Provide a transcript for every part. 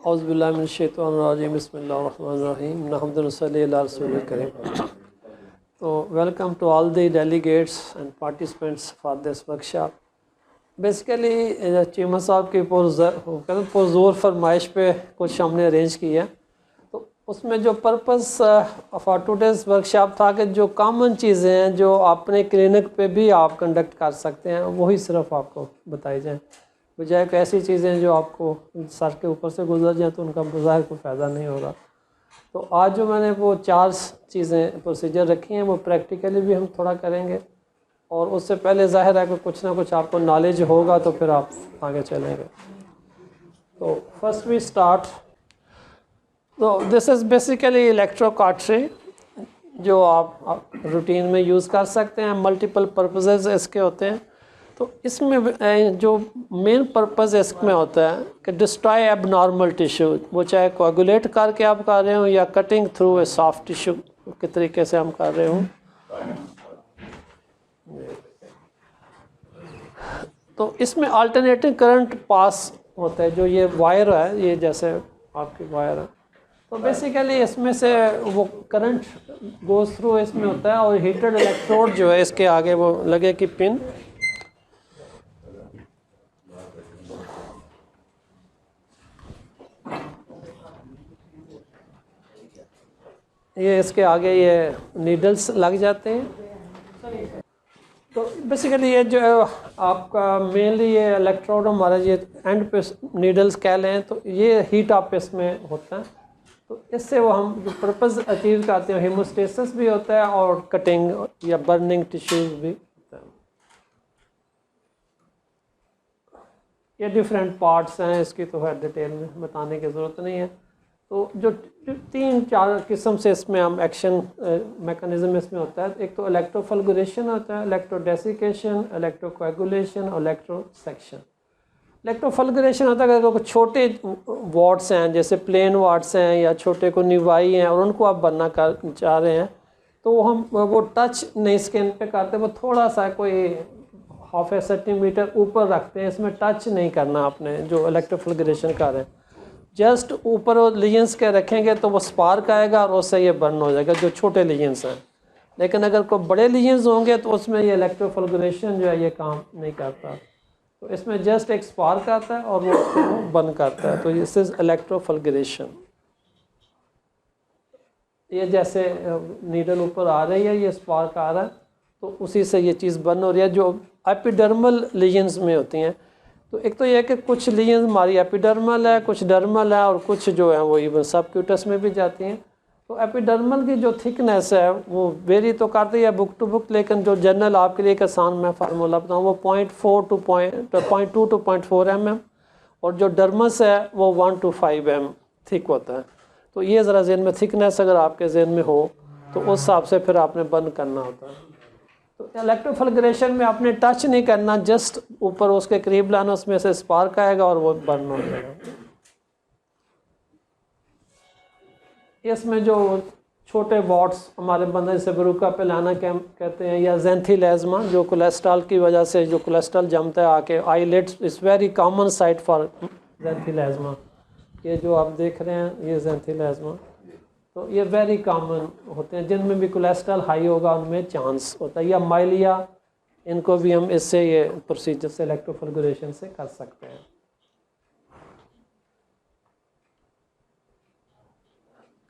औज़ुबिल्लाहिमिनश्शैतानिर्रजीम बिस्मिल्लाहिर्रहमानिर्रहीम नहमदुहु व नसल्ली अला रसूलिल करीम। तो welcome to all the delegates and participants for this workshop. Basically Cheema साहब की पुरज़ोर फरमाइश पे कुछ हमने अरेंज किया, तो उसमें जो पर्पस फॉर टुडेज़ वर्कशॉप था कि जो कॉमन चीज़ें हैं जो अपने क्लिनिक पे भी आप कंडक्ट कर सकते हैं वही सिर्फ आपको बताई जाएँ, बजाय कि ऐसी चीज़ें जो आपको सर के ऊपर से गुजर जाए तो उनका बाज़ाहिर कोई फ़ायदा नहीं होगा। तो आज जो मैंने वो 4 चीज़ें प्रोसीजर रखी हैं वो प्रैक्टिकली भी हम थोड़ा करेंगे, और उससे पहले ज़ाहिर है कि कुछ ना कुछ आपको नॉलेज होगा तो फिर आप आगे चलेंगे। तो फर्स्ट वी स्टार्ट। तो दिस इज़ बेसिकली इलेक्ट्रोकार्टरी जो आप रूटीन में यूज़ कर सकते हैं। मल्टीपल पर्पसेस इसके होते हैं। तो इसमें जो मेन पर्पस इसमें होता है कि डिस्ट्रॉय एबनॉर्मल टिश्यू, वो चाहे कोगुलेट करके आप कर रहे हो या cutting through a soft tissue के तरीके से हम कर रहे हो। तो इसमें अल्टरनेटिंग करंट पास होता है। जो ये वायर है, ये जैसे आपकी वायर है, तो बेसिकली इसमें से वो करंट गोज थ्रू इसमें होता है, और हीटेड इलेक्ट्रोड जो है इसके आगे वो लगे कि पिन, ये इसके आगे ये नीडल्स लग जाते हैं। तो बेसिकली ये जो आपका मेनली ये इलेक्ट्रोड हमारा ये एंड पे नीडल्स कह लें, तो ये हीट अप इसमें होता है। तो इससे वो हम जो पर्पस अचीव करते हैं, हीमोस्टेसिस भी होता है और कटिंग या बर्निंग टिश्यूज भी होता है। ये डिफरेंट पार्ट्स हैं, इसकी तो है डिटेल में बताने की ज़रूरत नहीं है। तो जो 3-4 किस्म से इसमें हम एक्शन मैकेनिज्म इसमें होता है। एक तो इलेक्ट्रोफल्गुरेशन होता है, इलेक्ट्रोडेसिकेशन, इलेक्ट्रोकोएगुलेशन और इलेक्ट्रोसेक्शन। इलेक्ट्रोफल्गुरेशन होता है अगर छोटे वाट्स हैं, जैसे प्लेन वाट्स हैं या छोटे को निवाई हैं, और उनको आप बनना कर चाह रहे हैं, तो हम वो टच नहीं स्किन पे करते, वो थोड़ा सा कोई 1/2 सेंटीमीटर ऊपर रखते हैं। इसमें टच नहीं करना आपने जो इलेक्ट्रोफल्गुरेशन कर रहे हैं, जस्ट ऊपर वो लीजन्स के रखेंगे तो वो स्पार्क आएगा और उससे ये बर्न हो जाएगा, जो छोटे लीजन्स हैं। लेकिन अगर कोई बड़े लीजन्स होंगे तो उसमें ये इलेक्ट्रोफल्गुरेशन जो है ये काम नहीं करता। तो इसमें जस्ट एक स्पार्क आता है और वो बर्न करता है। तो दिस इज़ इलेक्ट्रोफल्गुरेशन। ये जैसे नीडल ऊपर आ रही है, ये स्पार्क आ रहा है, तो उसी से ये चीज़ बर्न हो रही है। जो एपिडर्मल लीजन्स में होती हैं, तो एक तो ये है कि कुछ लीजन्स हमारी एपिडर्मल है, कुछ डर्मल है, और कुछ जो है वो इवन सबक्यूटस में भी जाती हैं। तो एपिडर्मल की जो थिकनेस है वो वेरी तो करती है बुक टू बुक, लेकिन जो जनरल आपके लिए एक आसान मैं फार्मूला बताऊँ, वो 0.2 to 0.4 mm, और जो डर्मस है वो 1 to 5 mm थिक होता है। तो ये ज़रा जेन में थिकनेस अगर आपके जेन में हो तो उस हिसाब से फिर आपने बंद करना होता है। तो इलेक्ट्रोफल्गुरेशन में आपने टच नहीं करना, जस्ट ऊपर उसके करीब लाना, उसमें से स्पार्क आएगा और वो बर्न हो जाएगा। इसमें जो छोटे वॉट्स हमारे बंदे से बरूका पे लाना कहते हैं, या ज़ेंथिलेज़मा, जो कोलेस्ट्रॉल की वजह से जो कोलेस्ट्रॉल जमता है आके eyelids, is very common site for xanthelasma. ये जो आप देख रहे हैं ये ज़ेंथिलेज़मा, तो ये वेरी कॉमन होते हैं। जिनमें भी कोलेस्ट्रॉल हाई होगा उनमें चांस होता है। या माइलिया, इनको भी हम इससे ये प्रोसीजर से इलेक्ट्रोफल्गुरेशन से कर सकते हैं।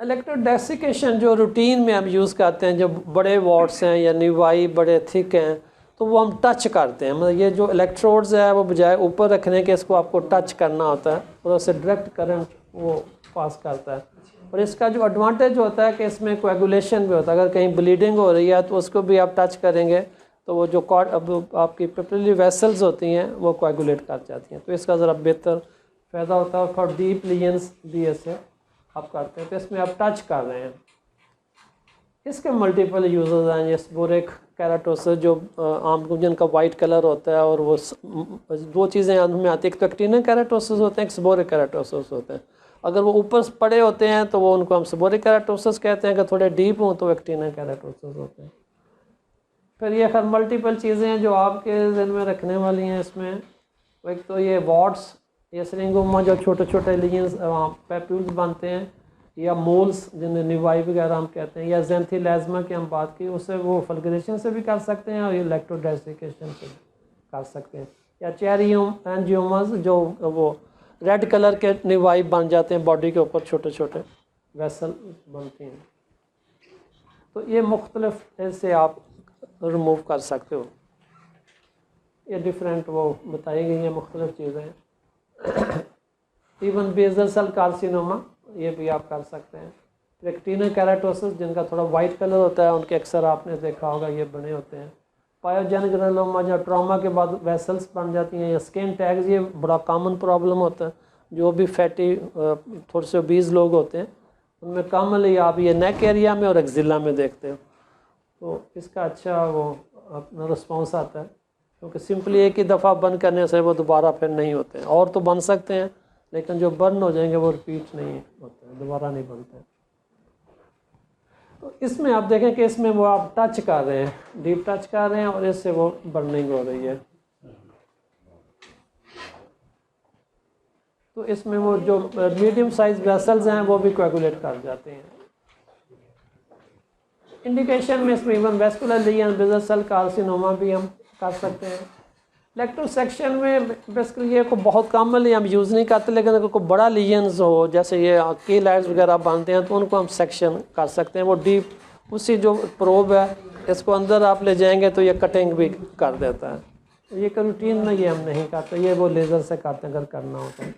इलेक्ट्रोडेसिकेशन जो रूटीन में हम यूज़ करते हैं, जो बड़े वाट्स हैं या निवाई बड़े थिक हैं, तो वो हम टच करते हैं। मतलब ये जो इलेक्ट्रोड्स है वो बजाय ऊपर रखने के इसको आपको टच करना होता है, और उससे डायरेक्ट करंट वो पास करता है। और इसका जो एडवांटेज होता है कि इसमें कोएगुलेशन भी होता है। अगर कहीं ब्लीडिंग हो रही है तो उसको भी आप टच करेंगे तो वो जो आपकी पेपिलरी वेसल्स होती हैं वो कोएगुलेट कर जाती हैं। तो इसका ज़रा बेहतर फ़ायदा होता है। और फॉर डीप लीजन्स भी ऐसे आप करते हैं, तो इसमें आप टच कर रहे हैं। इसके मल्टीपल यूजेस हैं। ये स्पोरिक केराटोसिस जो आम जिनका वाइट कलर होता है, और वो 2 चीज़ें में आती है, एक तो एक्टिना केराटोसिस होते हैं, एक स्पोरिक केराटोसिस होते हैं। अगर वो ऊपर पड़े होते हैं तो वो उनको हम स्पोरिक केराटोसिस कहते हैं, अगर थोड़े डीप हों तो एक्टिना केराटोसिस होते हैं। फिर ये हर मल्टीपल चीज़ें हैं जो आपके ज़हन में रखने वाली हैं इसमें। एक तो ये वाट्स ये सिरिंगोमा जो छोटे छोटे लीजन्स पैप्यूल्स बनते हैं, या मोल्स जिन्हें निवाई वगैरह हम कहते हैं, या ज़ेंथिलेज़मा की हम बात की, उससे वो फल्गरेशन से भी कर सकते हैं और ये इलेक्ट्रोडेसिकेशन से भी कर सकते हैं। या चेरी एंजियोमास जो वो रेड कलर के निवाई बन जाते हैं बॉडी के ऊपर, छोटे छोटे वेसल बनती हैं। तो ये मुख्तलिफ ऐसे आप रिमूव कर सकते हो। ये डिफरेंट वो बताई गई हैं मुख्तलिफ चीज़ें। इवन बेज़ल सेल कार्सिनोमा ये भी आप कर सकते हैं। रेटिनोकेराटोसिस जिनका थोड़ा वाइट कलर होता है, उनके अक्सर आपने देखा होगा ये बने होते हैं। पायोजेनिक ग्रानुलोमा जो ट्रॉमा के बाद वेसल्स बन जाती हैं, या स्किन टैग्स, ये बड़ा कॉमन प्रॉब्लम होता है। जो भी फैटी थोड़े से ओबीज़ लोग होते हैं उनमें कॉमनली आप ये नेक एरिया में और एक्जिला में देखते हो। तो इसका अच्छा वो अपना रिस्पॉन्स आता है, क्योंकि सिंपली एक ही दफ़ा बंद करने से वो दोबारा फिर नहीं होते हैं। और तो बन सकते हैं, लेकिन जो बर्न हो जाएंगे वो रिपीट नहीं होते हैं, दोबारा नहीं बनते हैं। तो इसमें आप देखें कि इसमें वो आप टच कर रहे हैं, डीप टच कर रहे हैं, और इससे वो बर्निंग हो रही है। तो इसमें वो जो मीडियम साइज वेसल्स हैं वो भी कोएगुलेट कर जाते हैं। इंडिकेशन में इसमें even vascular lesion, basal cell carcinoma भी हम कर सकते हैं। इलेक्ट्रोसेक्शन में बेसिकली ये को बहुत कॉमनली हम यूज़ नहीं करते, लेकिन अगर कोई बड़ा लीजन्स हो, जैसे ये कीलाइड्स वगैरह बनते हैं, तो उनको हम सेक्शन कर सकते हैं। वो डीप उसी जो प्रोब है इसको अंदर आप ले जाएंगे तो ये कटिंग भी कर देता है। ये रूटीन में ये हम नहीं करते, ये वो लेज़र से करते हैं अगर करना होता है।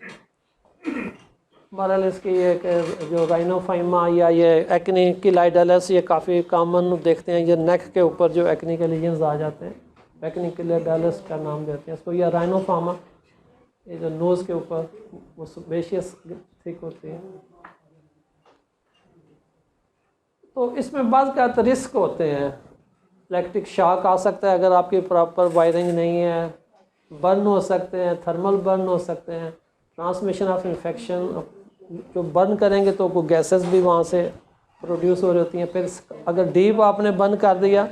बहरहाल इसकी ये जो राइनोफाइमा या ये एक्नी कीलाइडलस, ये काफ़ी कॉमन देखते हैं। ये नेक के ऊपर जो एक्नी के लीजन्स आ जाते हैं, एक्नी कीलाइडलस का नाम देते हैं इसको, या राइनोफामा, ये जो नोज़ के ऊपर वो सुबेशियस थिक होती है। तो इसमें बाज़ का रिस्क होते हैं, इलेक्ट्रिक शॉक आ सकता है अगर आपकी प्रॉपर वायरिंग नहीं है, बर्न हो सकते हैं, थर्मल बर्न हो सकते हैं, ट्रांसमिशन ऑफ इन्फेक्शन, जो बर्न करेंगे तो वो गैसेस भी वहाँ से प्रोड्यूस हो रही होती हैं। फिर अगर डीप आपने बर्न कर दिया,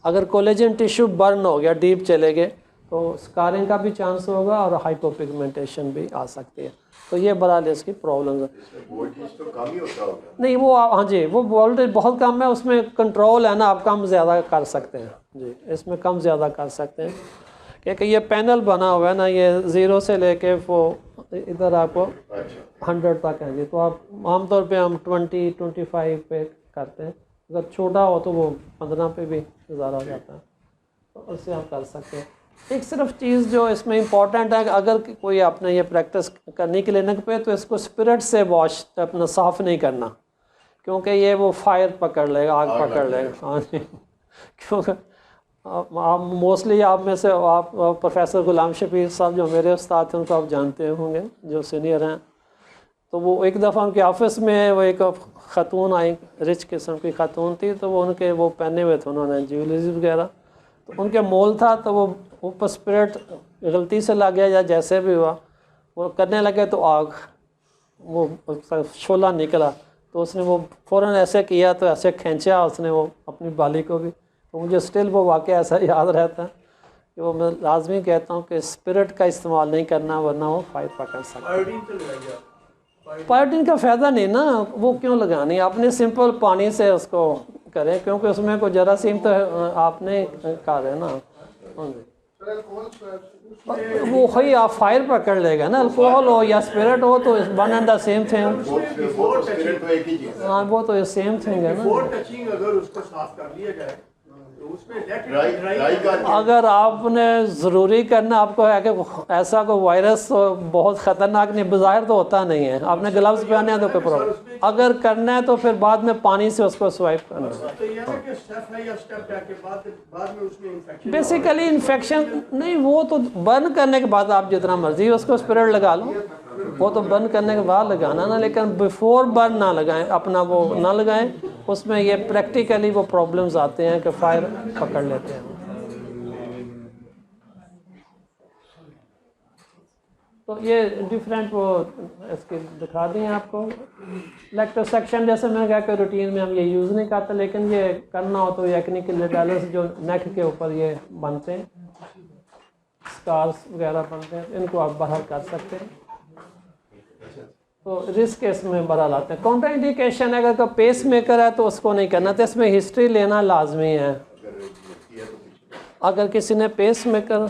अगर कोलेजन टिश्यू बर्न हो गया, डीप चले गए, तो स्कारिंग का भी चांस होगा और हाइपोपिगमेंटेशन भी आ सकती है। तो ये बहरहाल इसकी प्रॉब्लम है। वोल्टेज तो कम ही होता होगा। नहीं वो हाँ जी, वो वोल्टेज बहुत कम है, उसमें कंट्रोल है ना, आप कम ज़्यादा कर सकते हैं जी, इसमें कम ज़्यादा कर सकते हैं। क्योंकि ये पैनल बना हुआ है ना, ये 0 से लेके वो इधर आपको 100 तक है जी। तो आप आमतौर पे हम 20-25 पे करते हैं, अगर छोटा हो तो वो 15 पे भी गुजारा हो जाता है, तो उससे हम कर सकते हैं। एक सिर्फ चीज़ जो इसमें इम्पॉर्टेंट है कि अगर कोई आपने ये प्रैक्टिस करनी क्लिनिक पे, तो इसको स्पिरिट से वॉश अपना साफ़ नहीं करना, क्योंकि ये वो फायर पकड़ लेगा, आग पकड़ लेगा। हाँ जी, क्योंकि आप मोस्टली आप में से आप प्रोफेसर गुलाम शफीर साहब जो मेरे उस्ताद थे उनको आप जानते होंगे, जो सीनियर हैं। तो वो एक दफ़ा उनके ऑफिस में वो एक ख़तून आई, रिच किस्म की ख़तून थी, तो वो उनके वो पहने हुए थे उन्होंने ज्वेलरीज वगैरह, तो उनके मोल था, तो वो ऊपर स्पिरिट गलती से लग गया या जैसे भी हुआ, वो करने लगे तो आग, वो शोला निकला, तो उसने वो फ़ौरन ऐसे किया, तो ऐसे खींचा उसने वो अपनी बाली को भी। तो मुझे स्टिल वो वाक़या ऐसा याद रहता है कि वो मैं लाजमी कहता हूँ कि स्पिरिट का इस्तेमाल नहीं करना, वरना वो फायर पकड़ सकता है। पायोडीन का फ़ायदा नहीं ना, वो क्यों लगानी, आपने सिंपल पानी से उसको करें, क्योंकि उसमें कोई जरासीम तो आपने कर है ना, वो ही आप फायर पकड़ लेगा ना। अल्कोहल हो या स्पिरिट हो तो one and the same thing. हाँ वो तो सेम थिंग है ना। अगर उसको साफ कर लिया जाए तो उसमें अगर आपने ज़रूरी करना, आपको है कि ऐसा कोई वायरस बहुत ख़तरनाक नहीं, बज़ाहिर तो होता नहीं है, आपने ग्लव्स पहने हैं तो कोई प्रॉब्लम, अगर करना है तो फिर बाद में पानी से उसको स्वाइप करना है। बेसिकली इन्फेक्शन नहीं, वो तो बर्न करने के बाद आप जितना मर्जी उसको स्प्रेड लगा लो, वो तो बर्न करने के बाद लगाना ना, लेकिन बिफोर बर्न ना लगाएं, अपना वो ना लगाएं, उसमें ये प्रैक्टिकली वो प्रॉब्लम्स आते हैं कि फायर पकड़ लेते हैं। तो ये डिफरेंट वो इसके दिखा दी हैं आपको। इलेक्ट्रोसेक्शन जैसे मैंने कहा कि रूटीन में हम ये यूज़ नहीं करते, लेकिन ये करना हो तो एक्निक कीलाइडलस जो नेक के ऊपर ये बनते हैं, स्कार्स वगैरह बनते हैं, इनको आप बाहर कर सकते हैं। तो रिस्क इसमें बड़ा लाते हैं। काउंटर इंडिकेशन है, अगर पेस मेकर है तो उसको नहीं करना, तो इसमें हिस्ट्री लेना लाजमी है। अगर किसी ने पेस मेकर,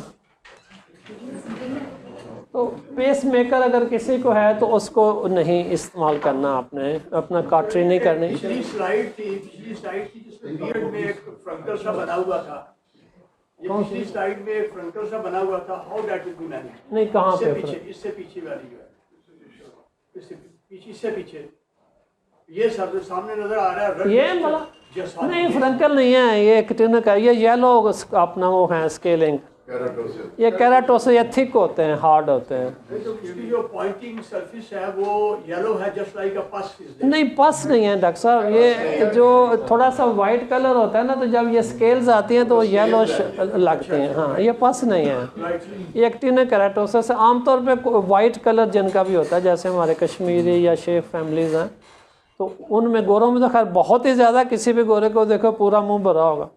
तो पेस मेकर अगर किसी को है तो उसको नहीं इस्तेमाल करना, आपने अपना काटरी नहीं करनी। पिछली स्लाइड थी जिसमें बियर्ड में एक फ्रंटल सा बना हुआ था, ये पिछली स्लाइड में एक फ्रंटल सा बना हुआ था, how that will be managed? नहीं, कहाँ पे? इससे पीछे वाली जो है, इससे पीछे ये सब सामने नजर आ रहा है, ये मतलब नहीं, फ्रंकल नहीं है, ये एक्टिनिक है, ये येलो अपना वो है स्केलिंग, ये केराटोसिस, ये थिक होते हैं, हार्ड होते हैं। तो इसकी जो पॉइंटिंग सरफेस है वो येलो है, जस्ट लाइक अ पस इज देयर। नहीं, पस नहीं है डॉक्टर साहब, ये जो थोड़ा सा वाइट कलर होता है ना, तो जब ये स्केल्स आती हैं तो येलो लगते हैं। हाँ, ये पस नहीं है, ये एक्टिनिक केराटोसिस है। आमतौर पे वाइट कलर जिनका भी होता है, जैसे हमारे कश्मीरी या शेख फैमिलीज हैं, तो उनमें गोरों में तो खैर बहुत ही ज़्यादा, किसी भी गोरे को देखो पूरा मुंह भरा होगा,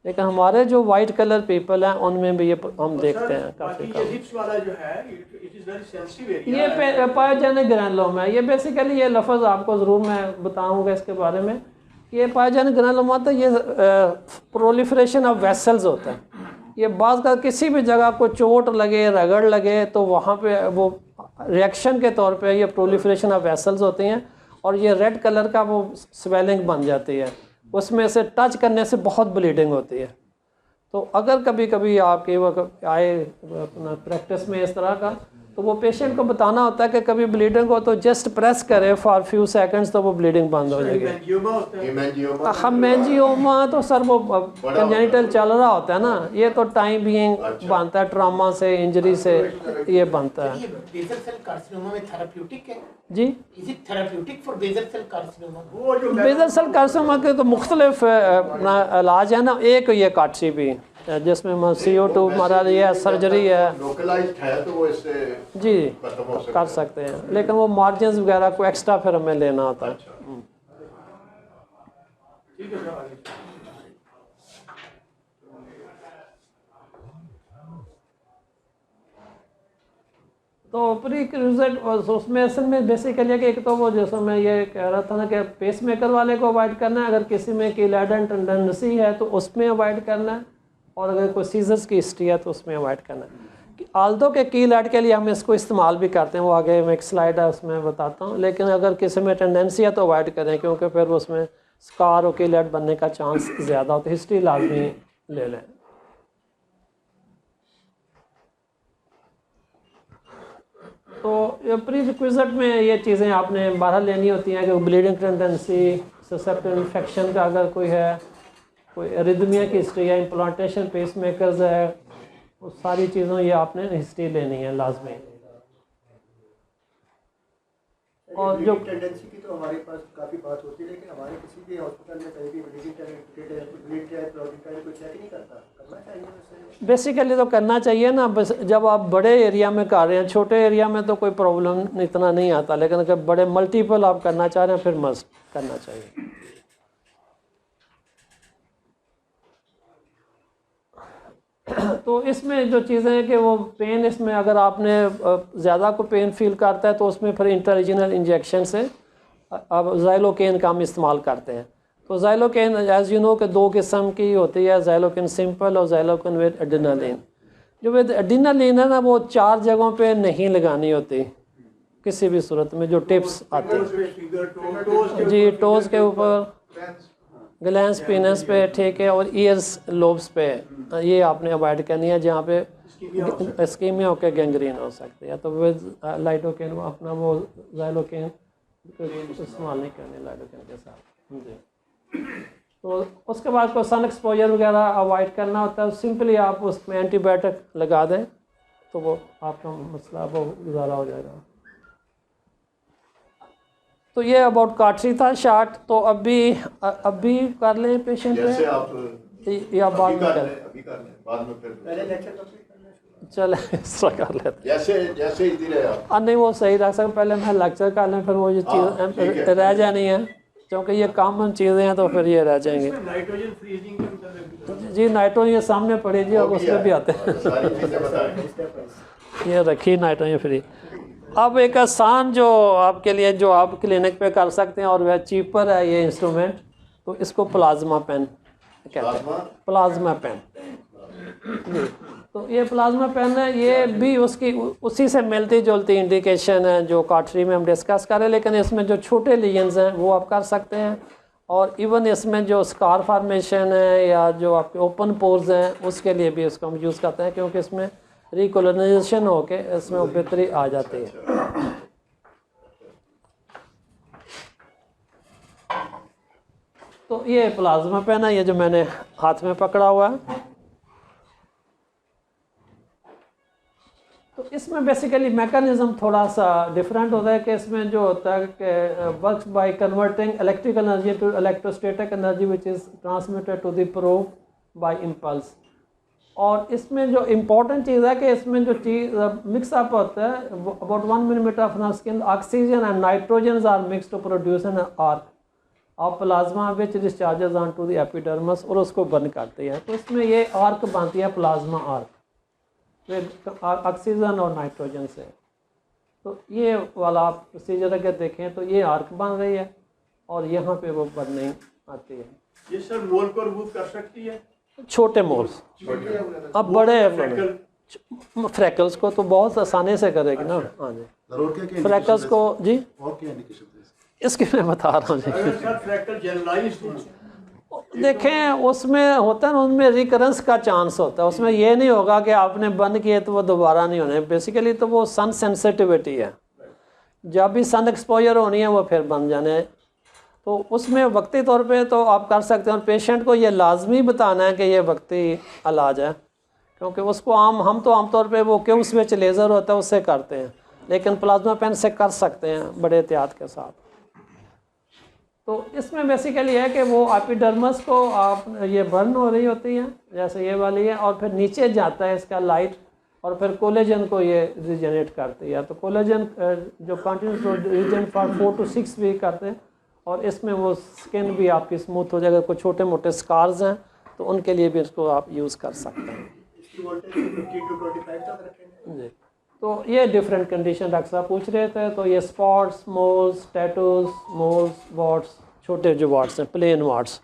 लेकिन हमारे जो वाइट कलर पीपल हैं उनमें भी ये हम देखते हैं काफ़ी कम। ये पायोजेनिक ग्रैनुलोमा है, ये बेसिकली ये लफ्ज़ आपको ज़रूर मैं बताऊंगा इसके बारे में। ये पायोजेनिक ग्रैनुलोमा तो ये प्रोलिफरेशन ऑफ वेसल्स होता है। ये बाज़ का किसी भी जगह को चोट लगे, रगड़ लगे, तो वहाँ पे वो रिएक्शन के तौर पे ये प्रोलिफरेशन ऑफ वेसल्स होती हैं, और ये रेड कलर का वो स्वेलिंग बन जाती है, उसमें से टच करने से बहुत ब्लीडिंग होती है। तो अगर कभी कभी आपके वो आए अपना प्रैक्टिस में इस तरह का, तो वो पेशेंट को बताना होता है कि कभी ब्लीडिंग हो तो जस्ट प्रेस करे फॉर फ्यू सेकंड्स, तो वो ब्लीडिंग बंद हो जाएगी। हेमेंजियोमा तो सर वो कंजेनिटल चल रहा होता है ना, ये तो टाइम बीइंग बनता है, ट्रॉमा से, इंजरी से ये बनता है। बेसल सेल कार्सिनोमा में थेराप्यूटिक है जी, is it therapeutic for basal cell carcinoma? Basal cell carcinoma के तो मुख्तलिफ इलाज है ना, एक ये काटसी भी जिसमें CO2 मरा रही है, सर्जरी है, लोकलाइज्ड है तो वो इससे जी खत्म हो सकता कर सकते हैं, लेकिन वो मार्जिन्स वगैरह को एक्स्ट्रा फिर हमें लेना होता है। तो प्री रिजल्ट उसमें असल में बेसिकली कि एक तो वो जैसे मैं ये कह रहा था ना कि पेस मेकर वाले को अवॉइड करना है, अगर किसी में कीलैडन टेंडेंसी है तो उसमें अवॉइड करना है, और अगर कोई सीजर्स की हिस्ट्री है तो उसमें अवॉइड करना है। आल्दो के कीलैड के लिए हम इसको इस्तेमाल भी करते हैं, वो आगे मैं एक स्लाइड है उसमें बताता हूँ, लेकिन अगर किसी में टेंडेंसी है तो अवॉइड करें, क्योंकि फिर उसमें स्कार और कीलैड बनने का चांस ज़्यादा होता है। हिस्ट्री लाजमी ले लें। तो प्री रिक्विजिट में ये चीज़ें आपने बाहर लेनी होती हैं कि ब्लीडिंग टेंडेंसी, ससेप्टिव इन्फेक्शन का अगर कोई है, कोई एरिथमिया की हिस्ट्री है, इम्प्लांटेशन पेस मेकर्स है, वो सारी चीज़ों ये आपने हिस्ट्री लेनी है लाजमी। और जो टेंडेंसी की तो हमारे पास काफ़ी बात होती है, लेकिन हमारे किसी भी हॉस्पिटल में कहीं भी ब्लीडिंग कोई चेक नहीं करता, करना चाहिए। बेसिकली तो करना चाहिए ना, बस जब आप बड़े एरिया में कर रहे हैं, छोटे एरिया में तो कोई प्रॉब्लम इतना नहीं आता, लेकिन अगर बड़े मल्टीपल आप करना चाह रहे हैं फिर मस्ट करना चाहिए। तो इसमें जो चीज़ें हैं कि वो पेन, इसमें अगर आपने ज़्यादा को पेन फील करता है तो उसमें फिर इंट्रारीजनल इंजेक्शन से अब ज़ाइलोकेन का हम इस्तेमाल करते हैं। तो ज़ाइलोकेन एज यू नो कि दो किस्म की होती है, ज़ाइलोकेन सिंपल और ज़ाइलोकेन विद एड्रेनालिन। जो विद एड्रेनालिन है ना, वो 4 जगहों पे नहीं लगानी होती किसी भी सूरत में, जो टिप्स आते हैं जी, टोज़ के ऊपर, ग्लैंस पीनस पे, ठीक है, और ईयर्स लोब्स पे, ये आपने अवॉइड करनी है जहाँ पे स्कीमिया होकर गैंग्रीन हो सकती है। तो विद लाइडोकेन अपना वो ज़ाइलोकेन इस्तेमाल नहीं करनी लाइडोकेन के साथ जी। तो उसके बाद को सन एक्सपोजर वगैरह अवॉइड करना होता है, सिंपली आप उसमें एंटीबायोटिक लगा दें तो वो आपका मसला वो गुजारा हो जाएगा। तो ये अबाउट काटरी था शार्ट। तो अभी कर लें पेशेंट जैसे आप या बाद में कर कर लें, अभी कर लें, बाद में फिर पहले लेक्चर कंप्लीट करना शुरू। चले इस तरह कर लेते जैसे इधर है आप। नहीं वो सही रख सकते, पहले मैं लेक्चर कर लें, फिर वो ये चीज़ रह जानी है, क्योंकि ये कॉमन चीज़ें हैं तो फिर ये रह जाएंगे। नाइट्रोजन फ्रीजिंग जी नाइट्रोजन सामने पड़ी जी, और उसमें भी आते हैं सारी चीजें बताएं। ये रखी नाइट्रोजन फ्री। अब एक आसान जो आपके लिए जो आप क्लिनिक पे कर सकते हैं और वह चीपर है ये इंस्ट्रूमेंट, तो इसको प्लाज्मा पेन कहते हैं। प्लाज्मा पेन जी, तो ये प्लाज्मा पेन है, ये भी उसकी उसी से मिलती जुलती इंडिकेशन है जो कार्टरी में हम डिस्कस करें, लेकिन इसमें जो छोटे लीजन्स हैं वो आप कर सकते हैं, और इवन इसमें जो स्कार फॉर्मेशन है या जो आपके ओपन पोर्स हैं उसके लिए भी इसको हम यूज़ करते हैं, क्योंकि इसमें रिकोलोनाइजेशन होके इसमें बेहतरी आ जाती है। तो ये प्लाज्मा पेन है, ये जो मैंने हाथ में पकड़ा हुआ है, तो इसमें बेसिकली मैकेनिज्म थोड़ा सा डिफरेंट होता है कि इसमें जो होता है कि works by converting electrical energy to electrostatic energy which is transmitted to the probe by impulse. और इसमें जो इम्पोर्टेंट चीज़ है कि इसमें जो चीज़ मिक्सअप होता है, about 1 millimetre of skin oxygen and nitrogen are mix to produce an arc of plasma which discharges on to the epidermis, और उसको बर्न करती है। तो इसमें ये आर्क बनती है प्लाज्मा आर्क ऑक्सीजन और नाइट्रोजन से। तो ये वाला आप प्रोसीजर अगर देखें तो ये आर्क बन रही है और यहाँ पे वो बर्निंग आती है। ये सर मोल को रिमूव कर सकती है? छोटे मोल्स, अब बड़े फ्रैकल्स को तो बहुत आसानी से करेगी ना। हाँ जी, फ्रैकल्स को जी और क्या इंडिकेशन है इसके मैं बता रहा हूँ जी। सर फ्रैकल जनरलाइज्ड देखें उसमें होता है ना, उनमें रिकरेंस का चांस होता है, उसमें ये नहीं होगा कि आपने बंद किए तो वो दोबारा नहीं होने। बेसिकली तो वो सन सेंसिटिविटी है, जब भी सन एक्सपोजर होनी है वो फिर बन जाने है। तो उसमें वक्ती तौर पे तो आप कर सकते हैं, और पेशेंट को ये लाजमी बताना है कि ये वक्ती इलाज है, क्योंकि उसको हम तो आमतौर पे वो क्यों स्विच लेज़र होता है उससे करते हैं, लेकिन प्लाज्मा पेन से कर सकते हैं बड़े एहतियात के साथ। तो इसमें बेसिकली है कि वो एपिडर्मस को आप ये बर्न हो रही होती है जैसे ये वाली है, और फिर नीचे जाता है इसका लाइट, और फिर कोलेजन को ये रिजनरेट करती है। तो कोलेजन जो continues region for 4 to 6 week करते हैं, और इसमें वो स्किन भी आपकी स्मूथ हो जाएगा। कोई छोटे मोटे स्कार्स हैं तो उनके लिए भी इसको आप यूज़ कर सकते हैं जी। तो ये डिफरेंट कंडीशन डॉक्टर साहब पूछ रहे थे। तो ये spots, moles, tattoos, moles, warts, छोटे जो वॉट्स हैं, प्लेन वॉट्स,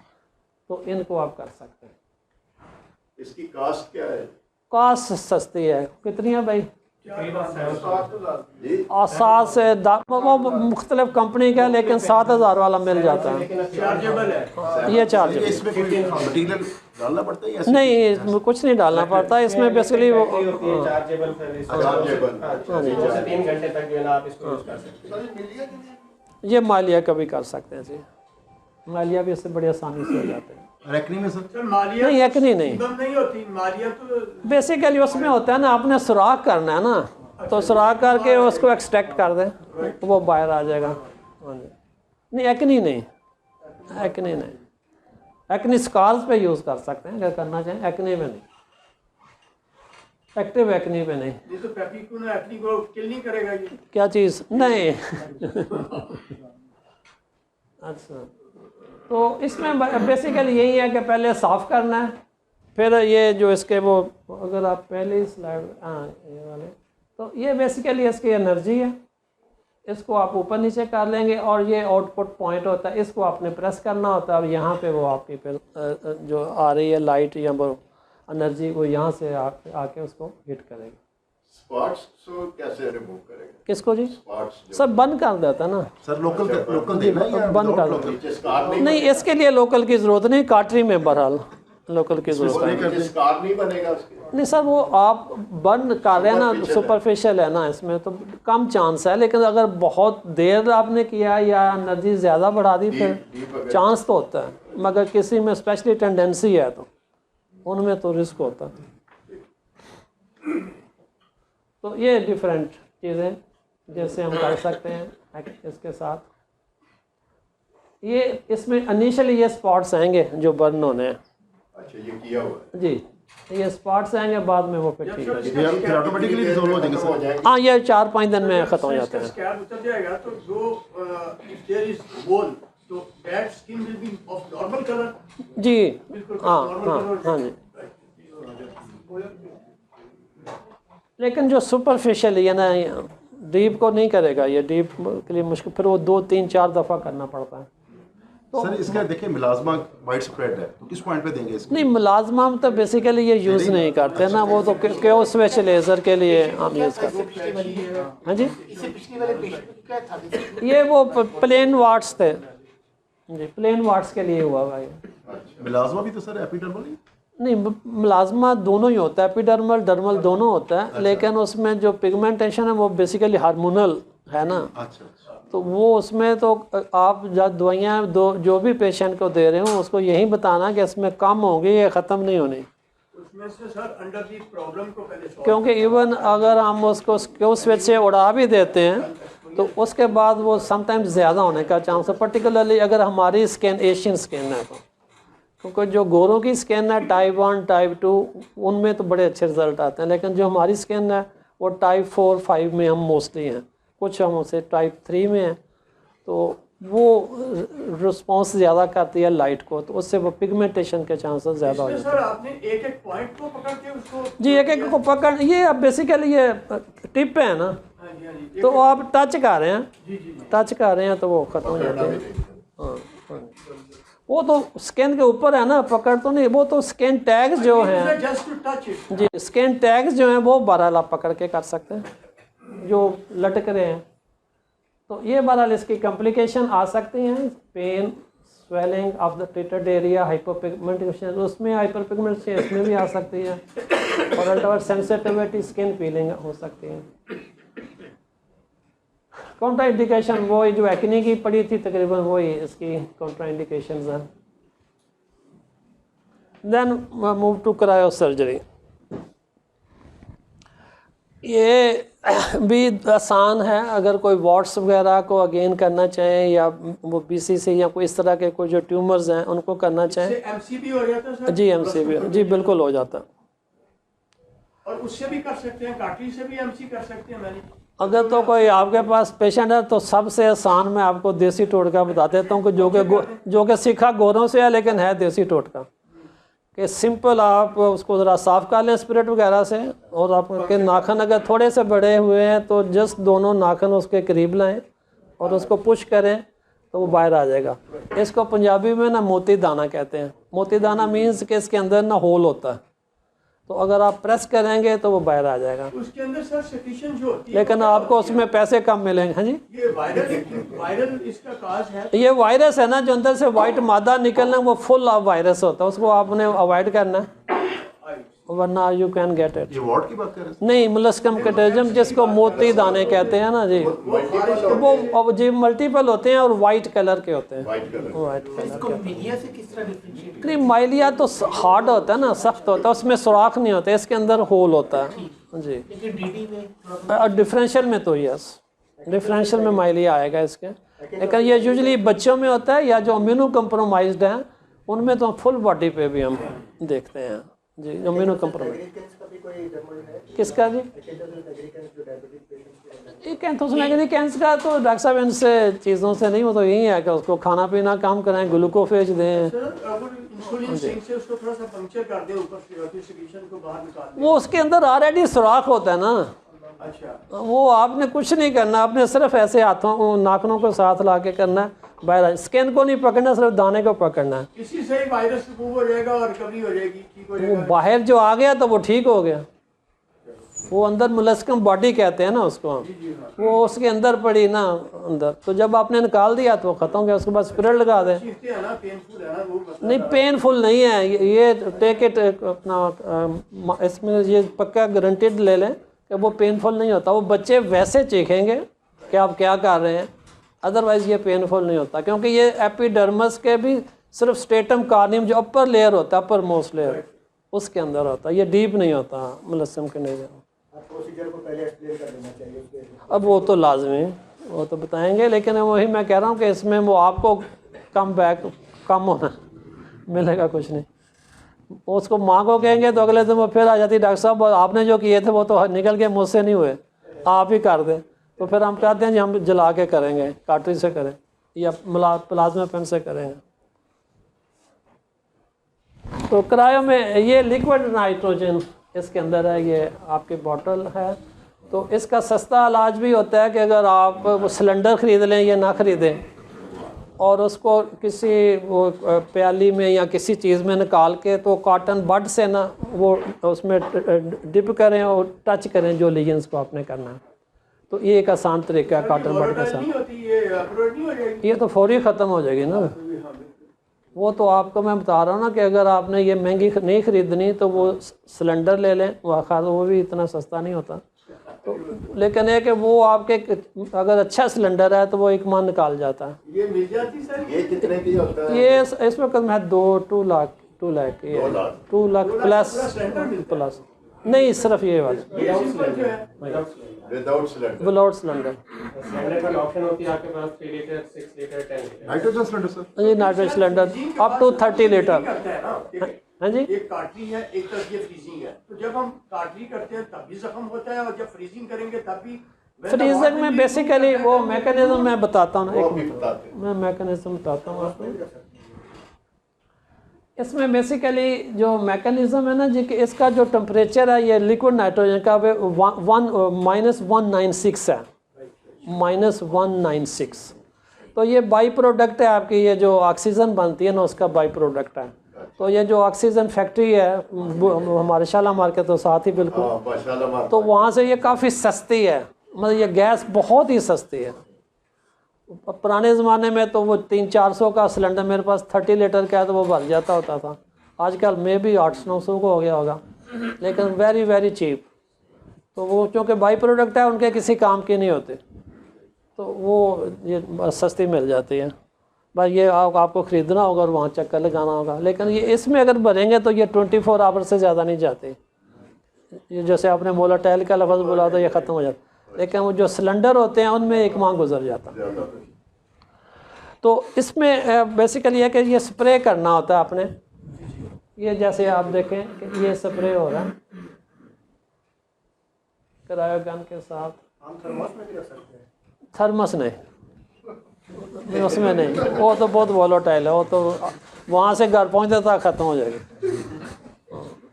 तो इनको आप कर सकते हैं। इसकी कास्ट क्या है? कास्ट सस्ती है। कितनी है भाई? जी 7 से वो मुख्तलिफ कंपनी का है, लेकिन 7,000 वाला मिल जाता है। चार्जेबल है ये चार्जेबल इसमें कोई मटेरियल डालना पड़ता है या नहीं, इसमें कुछ नहीं डालना पड़ता। इसमें बेसिकली वो चार्जेबल चार्जेबल? 2 से 3 घंटे तक जो है ना आप इसको यूज कर सकते हैं। ये मालिया का भी कर सकते हैं जी, मालिया भी इससे बड़ी आसानी से हो जाते हैं। रेकनी में सर? सर मालिया नहीं, एक्नी नहीं, नहीं होती मालिया तो बेसिकली उसमें होता है ना, आपने सुराख करना है ना, तो सुराख करके उसको एक्सट्रैक्ट कर दें, वो बाहर आ जाएगा। हाँ जी, नहीं एक्नी नहीं, एक्नी नहीं, एक्नी स्कार्स पे यूज़ कर सकते हैं अगर करना चाहें, एक्नी में नहीं, एक्टिव एक्नी पे नहीं। ये तो पेपिकुन एक्नी को किल नहीं करेगा ये? क्या चीज़? नहीं अच्छा, तो इसमें बेसिकली यही है कि पहले साफ़ करना है, फिर ये जो इसके वो अगर आप पहले स्लाइड, हाँ ये वाले, तो ये बेसिकली इसकी एनर्जी है, इसको आप ऊपर नीचे कर लेंगे, और ये आउटपुट पॉइंट होता है, इसको आपने प्रेस करना होता है। अब यहाँ पे वो आपकी फिर जो आ रही है लाइट या वो एनर्जी, वो यहाँ से आके उसको हिट करेगी। स्पॉट्स तो कैसे रिमूव करेगा? किसको जी? स्पॉट्स सब बंद कर देता है ना, सर लोकल देना है या बंद कर लोकल? नीचे स्कार नहीं, इसके लिए लोकल की ज़रूरत नहीं, कार्टरी में बहरहाल लोकल की ज़रूरत है। नीचे स्कार नहीं बनेगा उसके? नहीं सर, वो आप बर्न कर रहे हैं ना, सुपरफिशियल है ना, इसमें तो कम चांस है, लेकिन अगर बहुत देर आपने किया या एनर्जी ज़्यादा बढ़ा दी फिर चांस तो होता है, मगर किसी में स्पेशली टेंडेंसी है तो उनमें तो रिस्क होता है। तो ये डिफरेंट चीज़ें जैसे हम कर सकते हैं इसके साथ। ये इसमें इनिशियली ये स्पॉट्स आएंगे जो बर्न होने हैं। अच्छा, ये किया हुआ है जी, ये स्पॉट्स आएंगे, बाद में वो फिर ठीक है। फिर ऑटोमेटिकली रिजॉल्व हो जाएंगे सर? हाँ, ये 4-5 दिन में ख़त्म हो जाते हैं। स्कैब उतर जाएगा तो जो इफ देयर इज होल तो that skin will be of normal colour. जी बिल्कुल हाँ नॉर्मल हाँ कलर। हाँ जी, लेकिन जो सुपरफिशियल है ना, डीप को नहीं करेगा, ये डीप के लिए मुश्किल, फिर वो 2 3 4 दफ़ा करना पड़ता है। सर इसका देखिए मुलाजमा वाइड स्प्रेड है, तो किस पॉइंट पे देंगे इसको? नहीं, मुलाजमा में तो बेसिकली ये यूज़ नहीं करते ना, वो तो क्यों स्विच लेज़र के लिए हम यूज़ करते हैं। हाँ जी, इससे पिछले वाले पेशेंट को क्या था? ये वो प्लेन वार्ड्स थे जी, प्लेन वार्ड्स के लिए हुआ हुआ ये। मुलाजमा भी तो सर एपिडर्मल ही? नहीं, मुलाजमा दोनों ही होता है, एपिडर्मल डर्मल दोनों होता है, लेकिन उसमें जो पिगमेंटेशन है वो बेसिकली हार्मोनल है ना। अच्छा, तो वो उसमें तो आप जब दवाइयाँ जो भी पेशेंट को दे रहे हो उसको यही बताना कि इसमें कम होगी, ये ख़त्म नहीं होनी। उसमें से सर अंडर दी प्रॉब्लम को पहले solve क्योंकि इवन अगर हम उसको क्यों स्विच से उड़ा भी देते हैं तो उसके बाद वो समटाइम्स ज़्यादा होने का चांस है, पर्टिकुलरली अगर हमारी स्किन एशियन स्किन है तो। क्योंकि जो गोरों की स्किन है टाइप 1 टाइप 2 उनमें तो बड़े अच्छे रिजल्ट आते हैं, लेकिन जो हमारी स्किन है वो टाइप 4 5 में हम मोस्टली हैं, कुछ हम उसे टाइप 3 में हैं, तो वो रिस्पॉन्स ज़्यादा करती है लाइट को, तो उससे वो पिगमेंटेशन के चांसेस ज़्यादा हो इसमें जाते हैं। सर आपने एक एक पॉइंट को पकड़ के उसको जी, एक एक को पकड़, ये अब बेसिकली ये टिप है ना, हाँ जी हाँ जी तो आप टच कर रहे हैं, जी जी जी टच कर रहे हैं तो वो ख़त्म हो जाते हैं। हाँ, हाँ। वो तो स्किन के ऊपर है ना, पकड़ तो नहीं, वो तो स्किन टैग्स जो हैं जस्ट टू टच इट। जी, स्किन टैग्स जो हैं वो बहरहाल आप पकड़ के कर सकते हैं जो लटक रहे हैं। तो ये बहरहाल इसकी कॉम्प्लिकेशन आ सकती हैं, pain, swelling of the treated area, hyperpigmentation, उसमें हाइपरपिगमेंटेशन इसमें भी आ सकती है, और अल्ट्रा सेंसिटिविटी, स्किन पीलिंग हो सकती है। काउंटर इंडिकेशन वही जो एक्ने की पड़ी थी तकरीबन वही इसकी काउंटर इंडिकेशन हैं। Then move to cryosurgery. ये भी आसान है, अगर कोई वॉट्स वगैरह को अगेन करना चाहें या वो BCC या कोई इस तरह के कोई जो ट्यूमर्स हैं उनको करना चाहें। MCB हो जाता है सर? जी, MCB जी बिल्कुल हो जाता है। और उससे भी कर सकते हैं, काटरी से भी MC कर सकते हैं। मैंने अगर तो कोई आपके पास पेशेंट है तो सबसे आसान मैं आपको देसी टोटका बता देता हूँ कि जो कि सीखा गोरों से है लेकिन है देसी टोटका, कि सिंपल आप उसको ज़रा साफ़ कर लें स्पिरिट वगैरह से, और आपके नाखन अगर थोड़े से बड़े हुए हैं तो जस्ट दोनों नाखन उसके करीब लाएं और उसको पुश करें तो वो बाहर आ जाएगा। इसको पंजाबी में ना मोती दाना कहते हैं। मोती दाना मीन्स कि इसके अंदर ना होल होता है, तो अगर आप प्रेस करेंगे तो वो बाहर आ जाएगा, उसके अंदर सर सेक्रीशन जो होती है, लेकिन आपको उसमें पैसे कम मिलेंगे। हाँ जी, ये वायरल इसका काज है। ये वायरस है ना जो अंदर से वाइट मादा निकलना, वो फुल ऑफ वायरस होता है, उसको आपने अवॉइड करना है, वरना यू कैन गेट इट। ये वार्ड की बात कर रहे हैं? नहीं, मुलस्कम कटेजम जिसको मोती दाने कहते हैं ना जी, वो जी मल्टीपल होते हैं और वाइट कलर के होते हैं। White colour. वाइट कलर इसको मिलिया से किस तरह डिफरेंशिएट? नहीं, माइलिया तो हार्ड होता है ना, सख्त होता है, उसमें सुराख नहीं होता, इसके अंदर होल होता है जी। लेकिन DD में थोड़ा डिफरेंशियल में तो यस, डिफरेंशियल में माइलिया आएगा इसके, लेकिन ये यूजुअली बच्चों में होता है या जो इम्यूनो कम्प्रोमाइज्ड हैं उनमें तो फुल बॉडी पे भी हम देखते हैं जी, इम्यूनो कम्प्रोमाइज। का भी कोई डर्मल है? किसका जी? जो डायबिटिक पेशेंट्स के ये कैंथोसनेगरिकेंस का तो डॉक्टर साहब इनसे चीज़ों से नहीं, वो तो यही है कि उसको खाना पीना कम कराएं, ग्लूकोफेज दें, सर अगर इंसुलिन सिंक से उसको थोड़ा सा पंक्चर कर दे ऊपर से, सेक्रीशन को बाहर निकाल दे। वो उसके अंदर ऑलरेडी सुराख होता है ना, अच्छा, वो आपने कुछ नहीं करना, आपने सिर्फ ऐसे हाथों नाखनों को साथ ला के करना है, बाहर स्किन को नहीं पकड़ना, सिर्फ दाने को पकड़ना है। इसी से ही वायरस रिमूव हो जाएगा और रिकवरी हो जाएगी, ठीक हो वो जाएगा। बाहर जो आ गया तो वो ठीक हो गया, वो अंदर मुलस्कम बॉडी कहते हैं ना उसको, वो उसके अंदर पड़ी ना अंदर, तो जब आपने निकाल दिया तो वो खत्म हो गया, उसके बाद स्पिरिट लगा दें। चीखते हैं ना, पेनफुल है ना वो मसला। नहीं, पेनफुल नहीं है ये टेक इट अपना, इसमें ये पक्का गारंटेड ले लें कि वो पेनफुल नहीं होता। वो बच्चे वैसे चीखेंगे कि आप क्या कर रहे हैं, अदरवाइज़ ये पेनफुल नहीं होता, क्योंकि ये एपिडर्मस के भी सिर्फ स्ट्रेटम कार्नियम जो अपर लेयर होता है, अपर मोस्ट लेयर, उसके अंदर होता है, ये डीप नहीं होता मुलस्सम के नहीं। प्रोसीजर को पहले एक्सप्लेन कर देना चाहिए उसके। अब वो तो लाजमी, वो तो बताएंगे, लेकिन वही मैं कह रहा हूँ कि इसमें वो आपको कम होना मिलेगा कुछ नहीं। उसको माँ को कहेंगे तो अगले दिन वो फिर आ जाती, डॉक्टर साहब आपने जो किए थे वो तो निकल के मुझसे नहीं हुए, आप ही कर दें। तो फिर हम कहते हैं जी हम जला के करेंगे, कार्ट्रिज से करें या प्लाज्मा पेन से करेंगे। तो क्रायो में ये लिक्विड नाइट्रोजन इसके अंदर है, ये आपकी बॉटल है, तो इसका सस्ता इलाज भी होता है कि अगर आप वो सिलेंडर ख़रीद लें या ना ख़रीदें और उसको किसी वो प्याली में या किसी चीज़ में निकाल के तो कॉटन बड से ना वो उसमें डिप करें और टच करें जो लीजन्स को आपने करना है। तो ये एक आसान तरीका है कॉटन बड के साथ। नहीं होती ये अपलोड नहीं हो जाएगी। ये तो फौरी ख़त्म हो जाएगी ना। वो तो आपको मैं बता रहा हूँ ना कि अगर आपने ये महंगी नहीं ख़रीदनी तो वो सिलेंडर ले लें, वो भी इतना सस्ता नहीं होता। तो लेकिन है कि वो आपके अगर अच्छा सिलेंडर है तो वो एक माह निकाल जाता है। ये मिल जाती सर। ये कितने की होता है? ये इस वक्त मैं 2 लाख 2 लाख प्लस नहीं, सिर्फ ये वाला ये सिंपल जो है without cylinder. Without cylinder. Cylinder का ऑप्शन होती है आपके पास 3 litre, 6 litre, 10 litre. Nitrogen cylinder sir? जी nitrogen cylinder up to 30 litre. करता है ना, देखिए, हाँ जी, एक कार्टरी है, एक तरफ ये फ्रीजिंग है। तो जब हम कार्टरी करते हैं तब भी जख्म होता है और जब फ्रीजिंग करेंगे तब भी। फ्रीजर में बेसिकली वो मैकेनिज्म मैं बताता हूँ ना, वो एक भी मिनट बताते हैं। मैं मैकेनिज्म बताता हूँ आपको। इसमें बेसिकली जो मैकेनिज्म है ना जी कि इसका जो टेम्परेचर है ये लिक्विड नाइट्रोजन का -196 है, -196। तो ये बाई प्रोडक्ट है आपकी, ये जो ऑक्सीजन बनती है ना उसका बाई प्रोडक्ट है। तो ये जो ऑक्सीजन फैक्ट्री है हमारे शालामार के तो साथ ही बिल्कुल, माशाल्लाह। तो वहाँ से ये काफ़ी सस्ती है, मतलब ये गैस बहुत ही सस्ती है। पुराने ज़माने में तो वो 300-400 का सिलेंडर मेरे पास 30 लीटर का है तो वो भर जाता होता था। आजकल में भी 800-900 को हो गया होगा, लेकिन वेरी वेरी चीप। तो वो क्योंकि बाई प्रोडक्ट है उनके किसी काम के नहीं होते, तो वो ये सस्ती मिल जाती है। बस ये आपको ख़रीदना होगा और वहाँ चक्कर लगाना होगा। लेकिन ये इसमें अगर भरेंगे तो ये 24 आवर से ज़्यादा नहीं जाती। ये जैसे आपने मोलाटाइल का लफ्ज़ बोला तो ये ख़त्म हो जाता, लेकिन वो जो सिलेंडर होते हैं उनमें एक माह गुजर जाता। तो इसमें बेसिकली है कि ये स्प्रे करना होता है आपने। ये जैसे आप देखें कि ये स्प्रे हो रहा है क्रायोगन के साथ। हम थर्मोस में भी रख सकते हैं। थर्मस नहीं, उसमें नहीं, वो तो बहुत वॉलेटाइल है, वो तो वहाँ से घर पहुँचते तक ख़त्म हो जाएगी,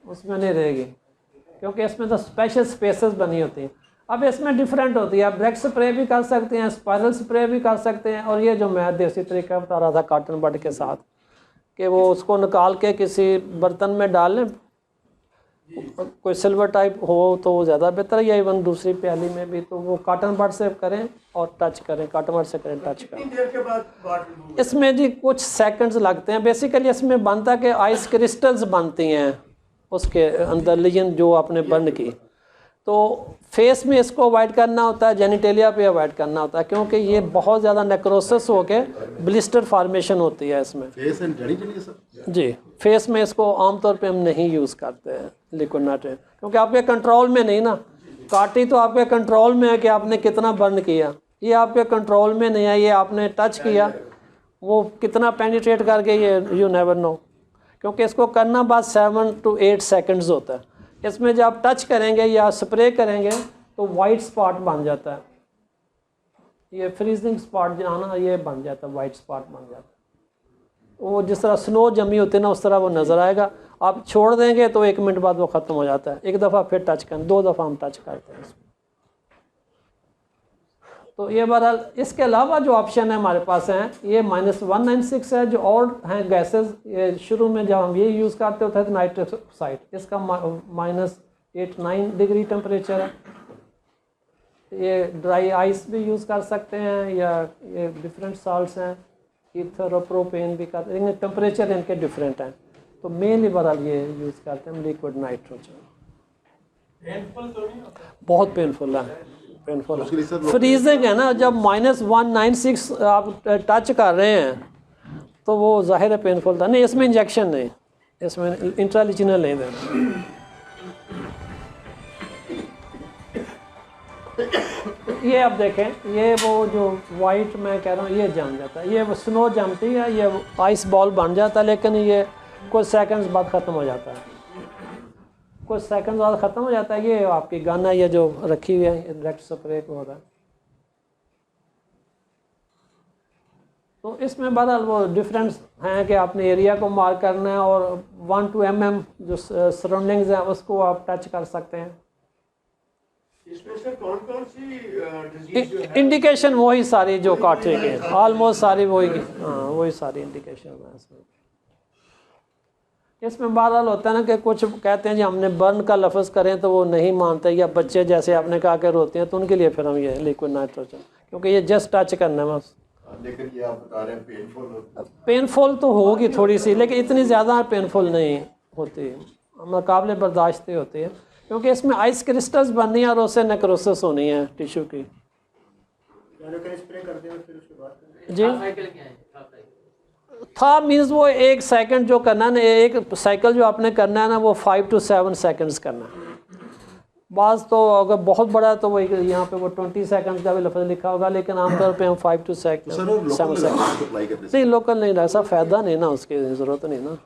उसमें नहीं रहेगी, क्योंकि इसमें तो स्पेशल स्पेसेस बनी होती हैं। अब इसमें डिफरेंट होती है, आप ब्रेक स्प्रे भी कर सकते हैं, स्पायरल स्प्रे भी कर सकते हैं, और ये जो मैं देसी तरीका बता रहा था कॉटन बड के साथ कि वो उसको निकाल के किसी बर्तन में डाल लें, कोई सिल्वर टाइप हो तो वो ज़्यादा बेहतर है, या इवन दूसरी प्याली में भी, तो वो कॉटन बड से करें और टच करें, कॉटन बड से करें टच करें। कितनी देर के बाद बॉटल इसमें जी कुछ सेकंड्स लगते हैं। बेसिकली इसमें बनता कि आइस क्रिस्टल्स बनती हैं उसके अंदर लीजन जो आपने बर्न की। तो फेस में इसको अवॉइड करना होता है, जेनिटेलिया पे अवॉइड करना होता है, क्योंकि ये बहुत ज़्यादा नेक्रोसिस होके ब्लिस्टर फार्मेशन होती है इसमें। Face and genitally sir? जी, फेस में इसको आमतौर पे हम नहीं यूज़ करते हैं लिक्विड नाइट्रोजन, क्योंकि आपके कंट्रोल में नहीं ना। काटी तो आपके कंट्रोल में है कि आपने कितना बर्न किया, ये आपके कंट्रोल में नहीं है, ये आपने टच किया, वो कितना पेनिट्रेट करके ये यू नेवर नो, क्योंकि इसको करना बस 7 to 8 सेकंड्स होता है। इसमें जब आप टच करेंगे या स्प्रे करेंगे तो वाइट स्पॉट बन जाता है, ये फ्रीजिंग स्पॉट जो है ना ये बन जाता है, वाइट स्पॉट बन जाता है। वो जिस तरह स्नो जमी होती है ना उस तरह वो नज़र आएगा। आप छोड़ देंगे तो 1 मिनट बाद वो ख़त्म हो जाता है। एक दफ़ा फिर टच करें, 2 दफ़ा हम टच करते हैं इसमें। तो ये बहरहाल इसके अलावा जो ऑप्शन है हमारे पास हैं ये -196 है। जो और हैं गैसेस, ये शुरू में जब हम ये यूज़ करते होते हैं तो नाइट्रस ऑक्साइड, इसका -89 डिग्री टेम्परेचर है। ये ड्राई आइस भी यूज़ कर सकते हैं, या ये डिफरेंट साल्ट्स हैं, ईथर और प्रोपेन भी करते हैं, टेम्परेचर इनके डिफरेंट हैं। तो मेनली बहरहाल ये यूज़ करते हैं लिक्विड नाइट्रोजन। बहुत पेनफुल है, पेनफुल है। फ्रीजिंग है ना, जब -196 आप टच कर रहे हैं तो वो जाहिर है पेनफुल था। नहीं, इसमें इंजेक्शन नहीं, इसमें इंट्रालिजिनल नहीं देना। ये आप देखें, ये वो जो वाइट मैं कह रहा हूँ ये जम जाता है, ये वो स्नो जमती है, ये आइस बॉल बन जाता है, लेकिन ये कुछ सेकंड्स बाद ख़त्म हो जाता है, कुछ सेकंड बाद ख़त्म हो जाता है। ये आपकी गन है, ये जो रखी हुई है डायरेक्ट स्प्रे को हो रहा है। तो इसमें बहरहाल वो डिफरेंस हैं कि आपने एरिया को मार्क करना है, और 1-2 mm जो सराउंडिंग्स हैं उसको आप टच कर सकते हैं। इसमें सर कौन कौन सी डिजीज जो है इंडिकेशन वही सारी जो काटने के हैं, ऑलमोस्ट सारी वही, हाँ वही सारी इंडिकेशन है इसमें। इसमें बहरहाल होता है ना कि कुछ कहते हैं जी हमने बर्न का लफ्ज़ करें तो वो नहीं मानते, या बच्चे जैसे आपने कहा कि रोते हैं, तो उनके लिए फिर हम ये लिक्विड नाइट्रोजन, क्योंकि ये जस्ट टच करना है बस। लेकिन ये आप बता रहे हैं पेनफुल तो होगी थोड़ी सी, लेकिन इतनी ज़्यादा पेनफुल नहीं होती, मुकाबले बर्दाश्त होती है, क्योंकि इसमें आइस क्रिस्टल्स बननी है और उससे नेक्रोसिस होनी है टिश्यू की। स्प्रे कर दें फिर उसके बाद जी था मीन्स वो 1 सेकंड जो करना है ना, एक साइकिल जो आपने करना है ना, वो 5 to 7 सेकंड्स करना है। बाज़ तो अगर बहुत बड़ा है तो वो यहाँ पे वो 20 सेकंड्स का भी लफ्ज़ लिखा होगा, लेकिन आमतौर पे हम 5 to 7 सेकंड। नहीं लोकल नहीं, ऐसा फ़ायदा नहीं ना, उसकी ज़रूरत नहीं ना,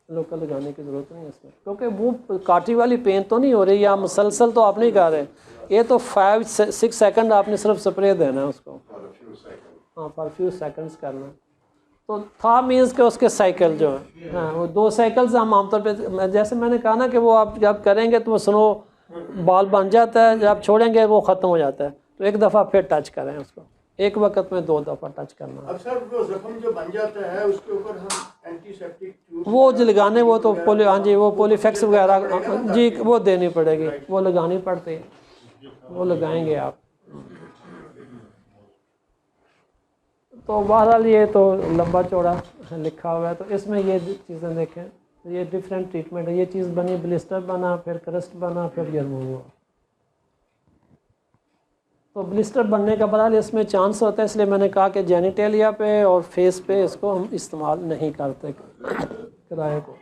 लोकल लगाने की ज़रूरत नहीं है इसमें, क्योंकि वो काटी वाली पेन तो नहीं हो रही, या मुसलसल तो आप नहीं कर रहे, ये तो 5-6 सेकंड आपने सिर्फ स्प्रे देना है उसको, हाँ फॉर फ्यू सेकंड्स करना। तो था मीन्स के उसके साइकिल जो है, हाँ वो 2 साइकिल्स हम आमतौर पे, जैसे मैंने कहा ना कि वो आप जब करेंगे तो वो स्नो बॉल बन जाता है, जब छोड़ेंगे वो ख़त्म हो जाता है, तो एक दफ़ा फिर टच करें उसको, एक वक्त में 2 दफ़ा टच करना। अब सर वो जख्म जो बन जाता है उसके ऊपर हम एंटीसेप्टिक वो जो लगाने, वो तो पोली, हाँ जी वो पोलीफेक्स वगैरह जी वो देनी पड़ेगी, वो लगानी पड़ती है, वो लगाएंगे आप। तो बहरहाल ये तो लंबा चौड़ा लिखा हुआ है, तो इसमें ये चीज़ें देखें, ये डिफरेंट ट्रीटमेंट है, ये चीज़ बनी, ब्लिस्टर बना, फिर क्रस्ट बना, फिर ये रिमूव हुआ। तो ब्लिस्टर बनने का बहरहाल इसमें चांस होता है, इसलिए मैंने कहा कि जेनिटेलिया पे और फेस पे इसको हम इस्तेमाल नहीं करते किराए को।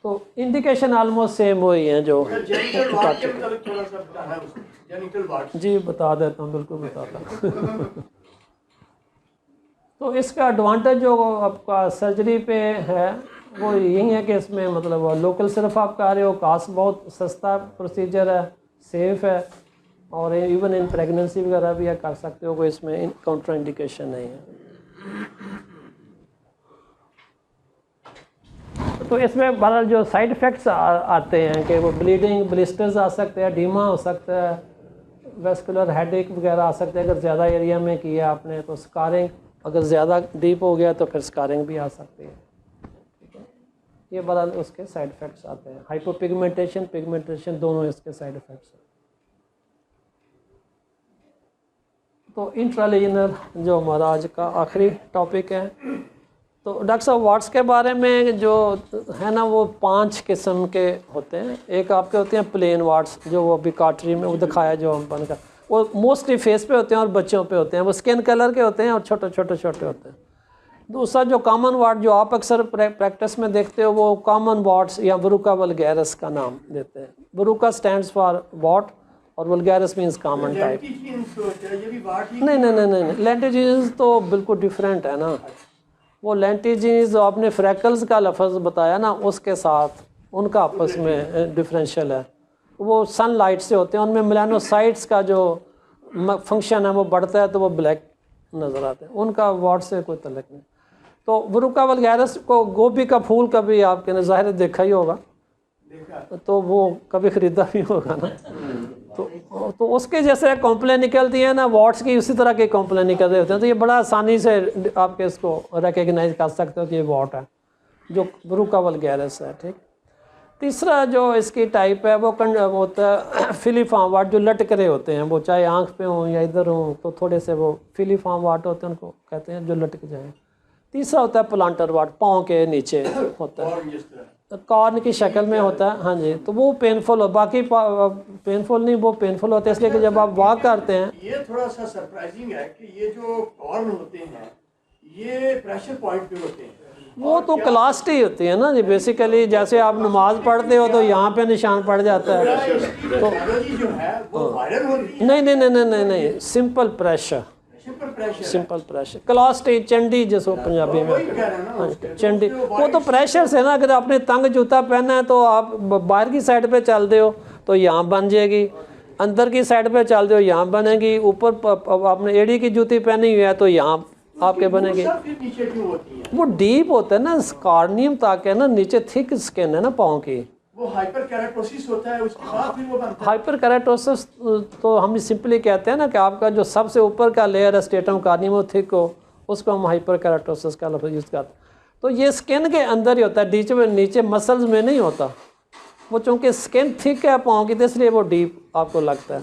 तो इंडिकेशन ऑलमोस्ट सेम वही हैं जो जी बता देता हूँ, बिल्कुल बताता हूँ। तो इसका एडवांटेज जो आपका सर्जरी पे है वो यही है कि इसमें मतलब लोकल सिर्फ आप कर रहे हो, कास्ट बहुत सस्ता प्रोसीजर है, सेफ़ है, और इवन इन प्रेगनेंसी वगैरह भी आप कर सकते हो, कोई इसमें काउंटर इंडिकेशन नहीं है। तो इसमें बहरहाल जो साइड इफ़ेक्ट्स आते हैं कि वो ब्लीडिंग, ब्लिस्टर्स आ सकते हैं, डीमा हो सकता है, वेस्कुलर हेडेक वगैरह आ सकते हैं अगर ज़्यादा एरिया में किया आपने, तो स्कारिंग अगर ज़्यादा डीप हो गया तो फिर स्कारिंग भी आ सकती है। ठीक है, ये बहरहाल उसके साइड इफ़ेक्ट्स आते हैं। हाइपोपिगमेंटेशन, पिगमेंटेशन दोनों इसके साइड इफ़ेक्ट्स हैं। तो इंट्रालीजनल जो हमारा आज का आखिरी टॉपिक है, तो डॉक्टर साहब वार्ड्स के बारे में जो है ना वो 5 किस्म के होते हैं। एक आपके होते हैं प्लेन वार्ड्स, जो वो अभी कार्टरी में वो दिखाया जो हम बनकर, वो मोस्टली फेस पे होते हैं और बच्चों पे होते हैं, वो स्किन कलर के होते हैं और छोटे छोटे छोटे होते हैं। दूसरा जो कॉमन वार्ड जो आप अक्सर प्रैक्टिस में देखते हो, वो कॉमन वार्ड्स या वरुका वल्गैरिस का नाम देते हैं। वरुका स्टैंड्स फॉर वॉट और वल्गैरिस मीन्स कॉमन टाइप। नहीं, लेंटिजीन्स तो बिल्कुल डिफरेंट है ना। वो लेंटिजीन्स जो आपने फ्रैकल्स का लफ्ज़ बताया ना, उसके साथ उनका आपस में डिफरेंशियल है। वो सनलाइट से होते हैं, उनमें मेलानोसाइट्स का जो फंक्शन है वो बढ़ता है तो वो ब्लैक नज़र आते हैं, उनका वार्ड से कोई तल्लुक़ नहीं। तो वरुका वल्गैरिस को गोभी का फूल कभी आपके ज़ाहिर देखा ही होगा, तो वो कभी ख़रीदा भी होगा ना। तो उसके जैसे कॉम्प्लेन निकलती है ना वार्ड्स की, उसी तरह के कॉम्प्लेन निकल रहे होते हैं। तो ये बड़ा आसानी से आपके इसको रिकग्नाइज कर सकते हो कि ये वार्ड है जो वरुका वल्गैरिस है। ठीक, तीसरा जो इसकी टाइप है वो होता है फिलीफॉर्म वार्ड, जो लटक रहे होते हैं, वो चाहे आँख पे हों या इधर हों, तो थोड़े से वो फिलीफॉर्म वार्ड होते हैं, उनको कहते हैं जो लटक जाएँ। तीसरा होता है प्लांटर वार्ड, पाँव के नीचे होता है, कॉर्न की शक्ल में होता है। हाँ जी, तो वो पेनफुल हो, बाकी पेनफुल नहीं, वो पेनफुल होता है इसलिए कि जब आप वॉक करते हैं। ये थोड़ा सा सरप्राइजिंग है कि ये जो कॉर्न होते हैं ये प्रेशर पॉइंट पे होते हैं। वो तो क्लास टी होती है ना जी, बेसिकली जैसे आप नमाज पढ़ते हो तो यहाँ पे निशान पड़ जाता है। तो जो है वो वायरल हो रही है। नहीं, simple pressure, simple pressure, class T, Chandi जिसको पंजाबी में, हाँ चंडी, वो तो प्रेशर से ना। अगर आपने तंग जूता पहना है तो आप बाहर की साइड पे चल दे हो तो यहाँ बन जाएगी, अंदर की साइड पे चल दे हो यहाँ बनेगी, ऊपर आपने एड़ी की जूती पहनी हुई है तो यहाँ आपके बनेगी। वो डीप होता है ना, स्कार्नियम तक है ना, नीचे थिक स्किन है ना पाँव की, वो हाइपर केराटोसिस होता है, उसके बाद फिर वो बनता है। हाइपर केराटोसिस तो हम सिंपली कहते हैं ना कि आपका जो सबसे ऊपर का लेयर है स्ट्रेटम कार्नियम थिक हो, उसको हम हाइपर केराटोसिस का लफ्ज़ यूज़ करते हैं। तो ये स्किन के अंदर ही होता है, नीचे मसल्स में नहीं होता वो, चूँकि स्किन थिक है पाँव की, तो इसलिए वो डीप आपको लगता है।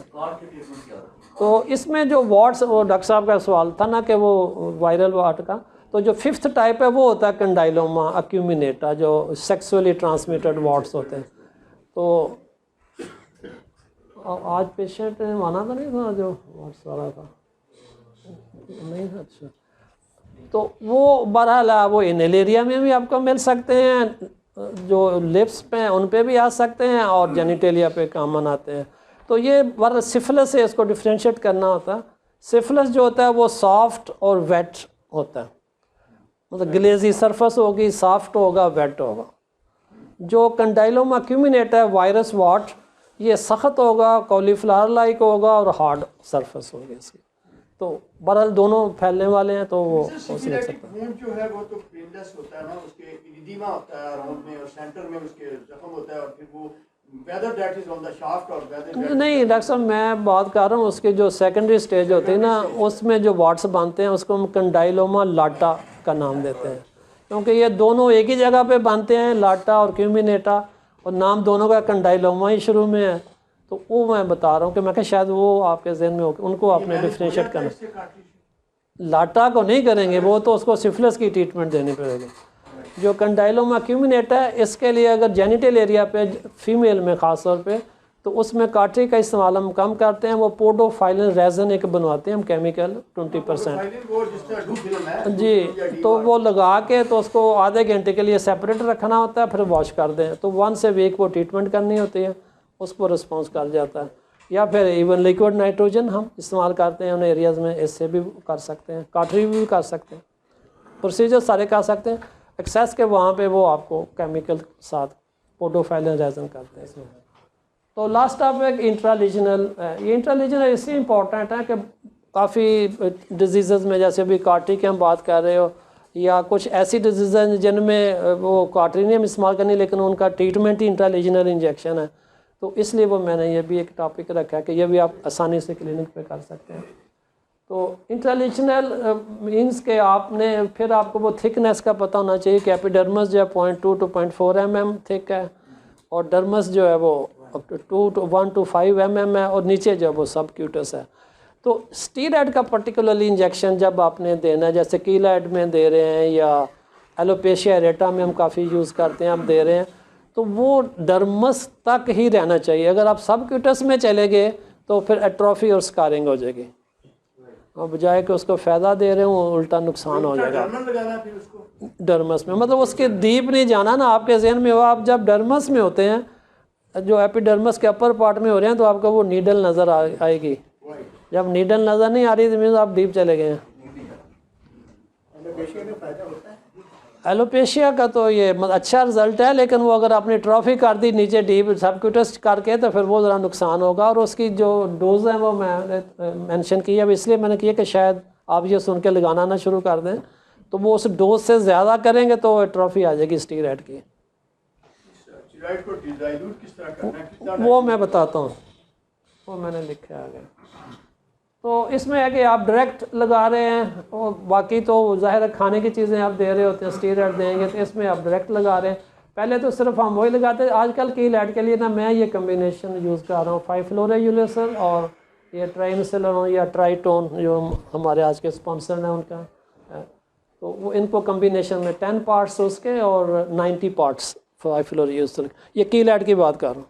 तो इसमें जो वार्ड्स, वो डॉक्टर साहब का सवाल था ना कि वो वायरल वार्ड का, तो जो 5th टाइप है वो होता है कंडाइलोमा अक्यूमिनेटा, जो सेक्सुअली ट्रांसमिटेड वार्ड्स होते हैं। तो आज पेशेंट माना तो नहीं था जो वार्ड्स वाला था, नहीं था। अच्छा, तो वो बहरहाल वो इनल एरिया में भी आपको मिल सकते हैं, जो लिप्स पे उन पे भी आ सकते हैं, और जेनिटेलिया पे कॉमन आते हैं। तो ये बार सिफिलिस से इसको डिफ्रेंशिएट करना होता है। सिफिलिस जो होता है वो सॉफ्ट और वेट होता है, मतलब ग्लेजी सरफेस होगी, सॉफ्ट होगा, वेट होगा। जो कंडाइलोमा अक्यूमिनेटा है वायरस वाट, ये सख्त होगा, कॉलीफ्लावर लाइक होगा और हार्ड सरफेस होगी इसकी। तो बहरहाल दोनों फैलने वाले हैं, तो वो हो सिफिलिस सकता है। वुंड जो है वो तो पेनलेस होता है ना, उसके इरिदीमा होता है राउंड में और सेंटर में उसके जख्म होता है, और फिर वो whether that is on the shaft और वेदर नहीं डॉक्टर साहब, मैं बात कर रहा हूँ उसके जो सेकेंडरी स्टेज होती है ना, उसमें जो वाट्स बनते हैं उसको हम कंडाइलोमा लाटा का नाम देते हैं, क्योंकि ये दोनों एक ही जगह पे बनते हैं, लाटा और क्यूमिनेटा, और नाम दोनों का कंडाइलोमा ही शुरू में है। तो वो मैं बता रहा हूँ कि मैं क्या शायद वो आपके जहन में हो, उनको आपने डिफ्रेंशिएट करना। लाटा को नहीं करेंगे, वो तो उसको सिफिलिस की ट्रीटमेंट देनी पड़ेगी। जो कंडाइलोमा अक्यूमिनेटा है, इसके लिए अगर जेनिटल एरिया पे फीमेल में ख़ास तौर पे, तो उसमें काटरी का इस्तेमाल हम कम करते हैं। वो पोडोफाइलिन रेजन एक बनवाते हैं हम, केमिकल 20% जी, तो वो लगा के तो उसको आधे घंटे के लिए सेपरेट रखना होता है, फिर वॉश कर दें। तो 1 वीक वो ट्रीटमेंट करनी होती है, उसको रिस्पॉन्स कर जाता है। या फिर इवन लिक्विड नाइट्रोजन हम इस्तेमाल करते हैं उन एरियाज़ में, इससे भी कर सकते हैं, काटरी भी कर सकते हैं, प्रोसीजर सारे कर सकते हैं। एक्सेस के वहाँ पे वो आपको केमिकल साथ पोडोफाइलिन रेजन करते हैं इसमें। तो लास्ट टॉपिक इंट्रालीजनल। ये इंट्रालीजनल इसलिए इम्पॉर्टेंट है कि काफ़ी डिजीज़ में, जैसे अभी काटरी की हम बात कर रहे हो, या कुछ ऐसी डिजीज़ हैं जिनमें वो काटरी नहीं हम इस्तेमाल करनी, लेकिन उनका ट्रीटमेंट ही इंट्रालीजनल इंजेक्शन है। तो इसलिए वो मैंने ये भी एक टॉपिक रखा है कि ये भी आप आसानी से क्लिनिक पे कर सकते हैं। तो इंट्रालीजनल मीन्स के आपने फिर आपको वो थिकनेस का पता होना चाहिए कि एपिडर्मस जो है 0.2 to 0.4 mm थिक है, और डर्मस जो है वो 1 to 5 mm है, और नीचे जो है वो सबक्यूटस है। तो स्टीरॉयड का पर्टिकुलरली इंजेक्शन जब आपने देना है, जैसे कीलॉयड में दे रहे हैं या एलोपेशिया एरेटा में हम काफ़ी यूज़ करते हैं, आप दे रहे हैं, तो वो डर्मस तक ही रहना चाहिए। अगर आप सबक्यूटस में चले गए तो फिर एट्रोफी और स्कारिंग हो जाएगी, और बजाय कि उसको फ़ायदा दे रहे हो उल्टा नुकसान हो जाएगा। डर्मस में मतलब उसके डीप नहीं जाना ना, आपके जहन में हो, आप जब डर्मस में होते हैं, जो एपिडर्मस के अपर पार्ट में हो रहे हैं, तो आपको वो नीडल नज़र आएगी। जब नीडल नज़र नहीं आ रही तो मीन्स आप डीप चले गए हैं। एलोपेशिया का तो ये अच्छा रिजल्ट है, लेकिन वो अगर आपने ट्रॉफी कर दी नीचे डीप सबक्यूटस करके, तो फिर वो ज़रा नुकसान होगा। और उसकी जो डोज है वो मैंने मेंशन की है, अब इसलिए मैंने किया कि शायद आप ये सुन के लगाना ना शुरू कर दें, तो वो उस डोज से ज़्यादा करेंगे तो ट्रॉफी आ जाएगी स्टीरॉयड की। वो मैं बताता हूँ, वो मैंने लिखा है आगे। तो इसमें है कि आप डायरेक्ट लगा रहे हैं, और बाकी तो ज़ाहिर है खाने की चीज़ें आप दे रहे होते हैं, स्टीरॉयड देंगे, तो इसमें आप डायरेक्ट लगा रहे हैं। पहले तो सिर्फ हम वही लगाते हैं, आजकल कीलॉयड के लिए ना मैं ये कम्बिनेशन यूज़ कर रहा हूँ, 5-फ्लोरोयूरेसिल और ये ट्राइमसिलोन या ट्राइटोन, जो हमारे आज के स्पॉन्सर हैं उनका, तो वो इनको कम्बिनेशन में 10 पार्ट्स उसके और 90 पार्ट्स 5-फ्लोरोयूरेसिल। ये कीलॉयड की बात कर रहा हूँ,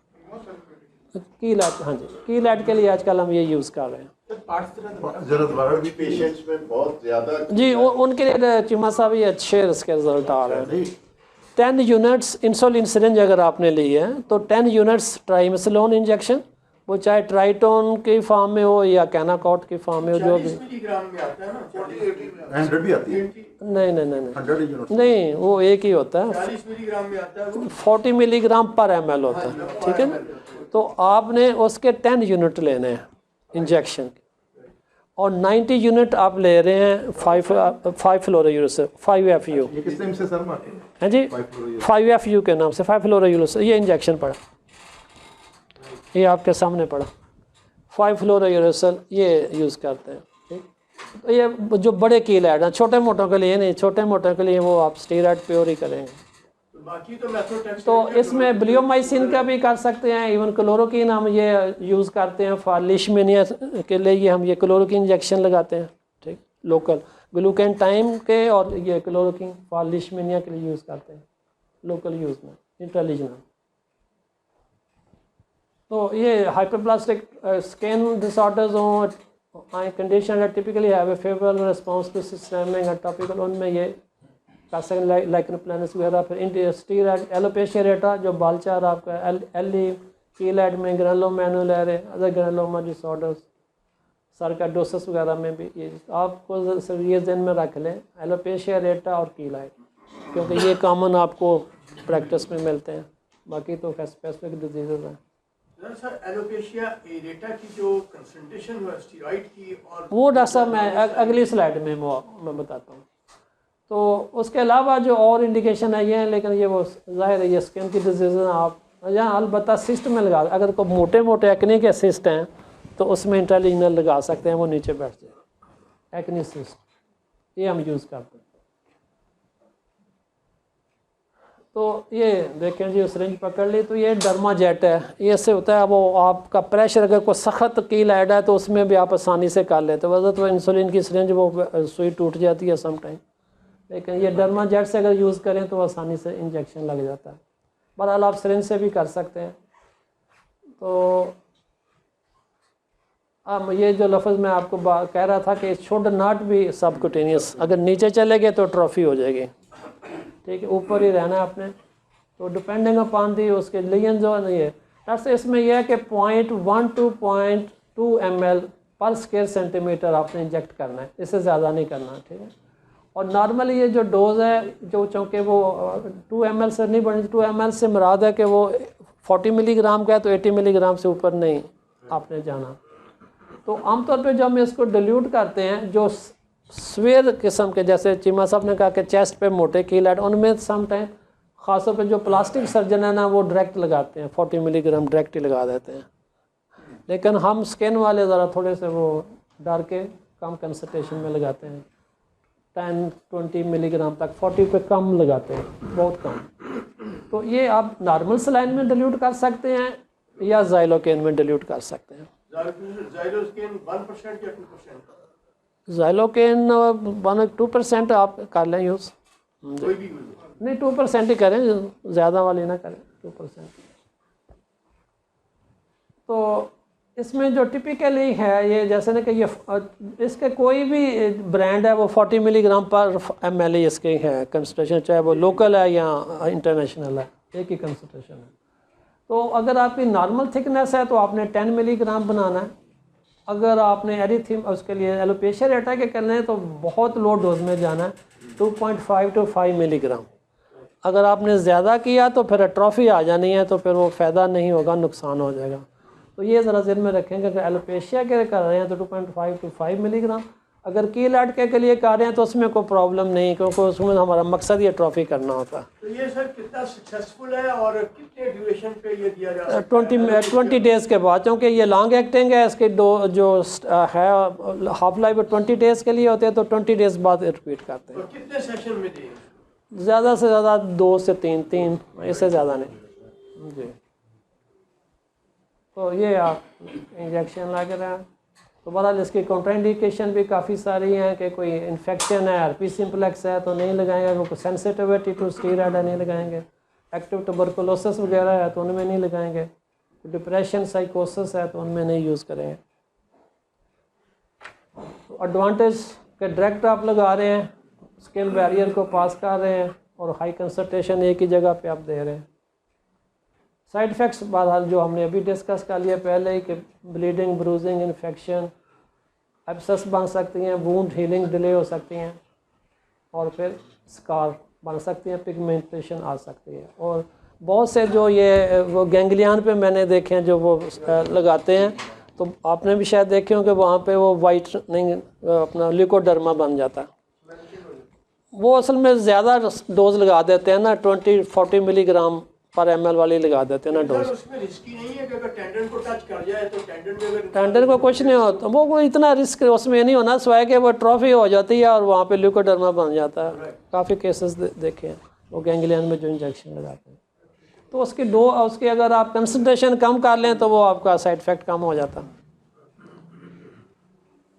कीलॉयड, हाँ जी, कीलॉयड के लिए आजकल हम ये यूज़ कर रहे हैं। भी पेशेंट्स में बहुत ज़्यादा जी, उनके लिए चिमा साहब ये अच्छे इसके रिजल्ट आ रहे हैं। 10 यूनिट्स इंसुलिन सिरिंज अगर आपने ली है, तो 10 यूनिट्स ट्राइमसिलोन इंजेक्शन, वो चाहे ट्राइटोन की फॉर्म में हो या कैनाकॉट की फॉर्म में हो, जो भी। 100 भी आती है? नहीं नहीं नहीं नहीं, नहीं वो एक ही होता है, 40 मिलीग्राम में आता है, 40 मिलीग्राम पर ml होता है, ठीक है ना। तो आपने उसके 10 यूनिट लेने हैं इंजेक्शन, और 90 यूनिट आप ले रहे हैं 5 फ्लोरोयूरेसिल 5FU। ये किस नेम से सर मार्केट? हैं जी 5FU के नाम से 5 फ्लोरोयूरेसिल, ये इंजेक्शन पड़ा, ये आपके सामने पड़ा 5 फ्लोरोयूरेसिल, ये यूज़ करते हैं। ठीक, तो ये जो बड़े कीलैड हैं, छोटे मोटों के लिए नहीं, छोटे मोटों के लिए वो आप स्टीरॉयड प्योर ही करेंगे। बाकी तो मेथोट्रेक्सेट तो इसमें ब्लियोमाइसिन का भी कर सकते हैं, इवन क्लोरोकिन हम ये यूज़ करते हैं फॉर लीशमेनिया के लिए, ये हम ये क्लोरोकिन इंजेक्शन लगाते हैं। ठीक, लोकल ग्लूकेन टाइम के और ये क्लोरोकिन फॉर लीशमेनिया के लिए यूज़ करते हैं लोकल यूज़ में इंट्रालीजनल। तो ये हाइपरप्लास्टिक स्किन डिसऑर्डर्स हों, eye condition typically have a favourable response to systemic and topical, उनमें ये कर सकते लाइकन प्लानस वगैरह। फिर स्टीरॉयड एलोपेशिया रेटा जो बालचार आपका एली कीलैड में ग्रेनुलोमेनुलर अदर ग्रेनुलोमा डिसऑर्डर्स, सार्काइडोसिस वगैरह में भी ये आपको ये ध्यान में रख लें, एलोपेशिया रेटा और कीलैड, क्योंकि ये कॉमन आपको प्रैक्टिस में मिलते हैं, बाकी तो स्पेसिफिक डिजीज़ हैं। सर एलोपेशिया एरेटा की जो कंसंट्रेशन हुआ स्टीरॉयड की और वो डॉक्टर साहब मैं अगली स्लाइड में मैं बताता हूँ। तो उसके अलावा जो और इंडिकेशन है ये है, लेकिन ये वो ज़ाहिर है ये स्किन की डिजीज़ आप यहाँ अलबत्ता सिस्ट में लगा, अगर कोई मोटे मोटे एक्ने के सिस्ट हैं तो उसमें इंट्रालीजनल लगा सकते हैं, वो नीचे बैठ जाए एक्ने सिस्ट, ये हम यूज़ करते हैं। तो ये देखें जी सिरिंज पकड़ ली, तो ये डर्मा जेट है, ये इससे होता है वो आपका प्रेशर अगर कोई सख्त कीलैड है तो उसमें भी आप आसानी से कर लेते हो, वजह तो इंसुलिन की सिरिंज वो सुई टूट जाती है समटाइम, लेकिन ये डर्मा जेट से अगर यूज़ करें तो आसानी से इंजेक्शन लग जाता है। बहरहाल आप सिरिंज से भी कर सकते हैं। तो अब ये जो लफ्ज़ मैं आपको कह रहा था कि शुड नॉट बी सबकुटेनियस, अगर नीचे चले गए तो ट्रॉफी हो जाएगी। ठीक है, ऊपर ही रहना है आपने। तो डिपेंडिंग अपॉन दी उसके लियन जो नहीं है दरअसल इसमें यह है कि 0.1 to 0.2 ml पर स्क्वायर सेंटीमीटर आपने इंजेक्ट करना है, इससे ज़्यादा नहीं करना। ठीक है, और नॉर्मली ये जो डोज़ है जो चूँकि वो 2 ml से नहीं बढ़नी, 2 ml से मुराद है कि वो 40 मिलीग्राम का है तो 80 मिलीग्राम से ऊपर नहीं आपने जाना। तो आमतौर पे जब हम इसको डिल्यूट करते हैं, जो स्वेर किस्म के जैसे चीमा साहब ने कहा कि चेस्ट पे मोटे कीलैड, उनमें सम टाइम ख़ासतौर पे जो प्लास्टिक सर्जन है ना वो डायरेक्ट लगाते हैं, 40 मिलीग्राम डायरेक्ट ही लगा देते हैं। लेकिन हम स्किन वाले ज़रा थोड़े से वो डर के कम कंसंट्रेशन में लगाते हैं, 10-20 मिलीग्राम तक, 40 पे कम लगाते हैं, बहुत कम। तो ये आप नॉर्मल सलाइन में डिल्यूट कर सकते हैं या ज़ाइलोकेन में डिल्यूट कर सकते हैं। ज़ाइलोकेन 1% या 2%? ज़ाइलोकेन 1-2% आप कर लें यूज़, कोई भी यूज़ नहीं 2% ही करें, ज़्यादा वाली ना करें, 2%। तो इसमें जो टिपिकली है ये जैसे ना कि ये इसके कोई भी ब्रांड है वो 40 मिलीग्राम पर ml इसके है कंसंट्रेशन, चाहे वो लोकल है या इंटरनेशनल है, एक ही कंसंट्रेशन है। तो अगर आपकी नॉर्मल थिकनेस है तो आपने 10 मिलीग्राम बनाना है। अगर आपने एरिथीम उसके लिए एलोपेशिया रेटा के करना है तो बहुत लो डोज में जाना है, 2.5 to 5 मिलीग्राम। अगर आपने ज़्यादा किया तो फिर एट्रोफी आ जानी है, तो फिर वो फ़ायदा नहीं होगा, नुकसान हो जाएगा। तो ये ज़रा ज़हन में रखेंगे, अगर एलोपेशिया के कर रहे हैं तो 2.5 to 5 मिलीग्राम, अगर कीलैड के लिए कर रहे हैं तो उसमें कोई प्रॉब्लम नहीं, क्योंकि उसमें हमारा मकसद ये ट्रॉफी करना होता है। तो ये सर कितना सक्सेसफुल है और कितने ड्यूरेशन पे ये दिया जा सकता है? 20 डेज़ के बाद, क्योंकि ये लॉन्ग एक्टिंग है, इसके दो जो है हाफ लाइफ 20 डेज़ के लिए होते हैं, तो 20 डेज़ बाद रिपीट करते हैं। तो कितने सेशन में दें? ज़्यादा से ज़्यादा 2 से 3, इससे ज़्यादा नहीं जी। तो ये आप इंजेक्शन लग रहे हैं। तो बहरहाल इसकी कॉन्ट्राइंडिकेशन भी काफ़ी सारी हैं कि कोई इन्फेक्शन है, herpes सिम्प्लेक्स है तो नहीं लगाएंगे, कोई सेंसिटिविटी टू स्टीरॉयड है नहीं लगाएंगे, एक्टिव ट्यूबरकुलोसिस वगैरह है तो उनमें नहीं लगाएंगे, डिप्रेशन साइकोसिस है तो उनमें नहीं यूज़ करेंगे। तो एडवांटेज के डायरेक्ट आप लगा रहे हैं, स्किन बैरियर को पास कर रहे हैं और हाई कंसंट्रेशन एक ही जगह पे आप दे रहे हैं। साइड इफ़ेक्ट्स बहरहाल जो हमने अभी डिस्कस कर लिया पहले ही कि ब्लीडिंग, ब्रूजिंग, इन्फेक्शन, एब्सेस बन सकती हैं, वूंड हीलिंग डिले हो सकती हैं, और फिर स्कार बन सकती हैं, पिगमेंटेशन आ सकती है। और बहुत से जो ये वो गैंग्लियन पे मैंने देखे हैं जो वो लगाते हैं तो आपने भी शायद देखे हो कि वहाँ पे वो वाइट नहीं अपना लिकोडर्मा बन जाता है। वो असल में ज़्यादा डोज लगा देते हैं ना, 20-40 मिलीग्राम पर ml वाली लगा देते हैं ना डोज। उसमें रिस्की नहीं है कि अगर टेंडन को टच कर जाए तो टेंडन में अगर टेंडर को कुछ नहीं होता, वो इतना रिस्क उसमें नहीं होना, सिवाय कि वो ट्रॉफी हो जाती है और वहाँ पे ल्यूकोडर्मा बन जाता है। काफ़ी केसेस देखे हैं वो गैंग्लियन में जो इंजेक्शन लगाते हैं। तो उसकी अगर आप कंसंट्रेशन कम कर लें तो वो आपका साइड इफ़ेक्ट कम हो जाता।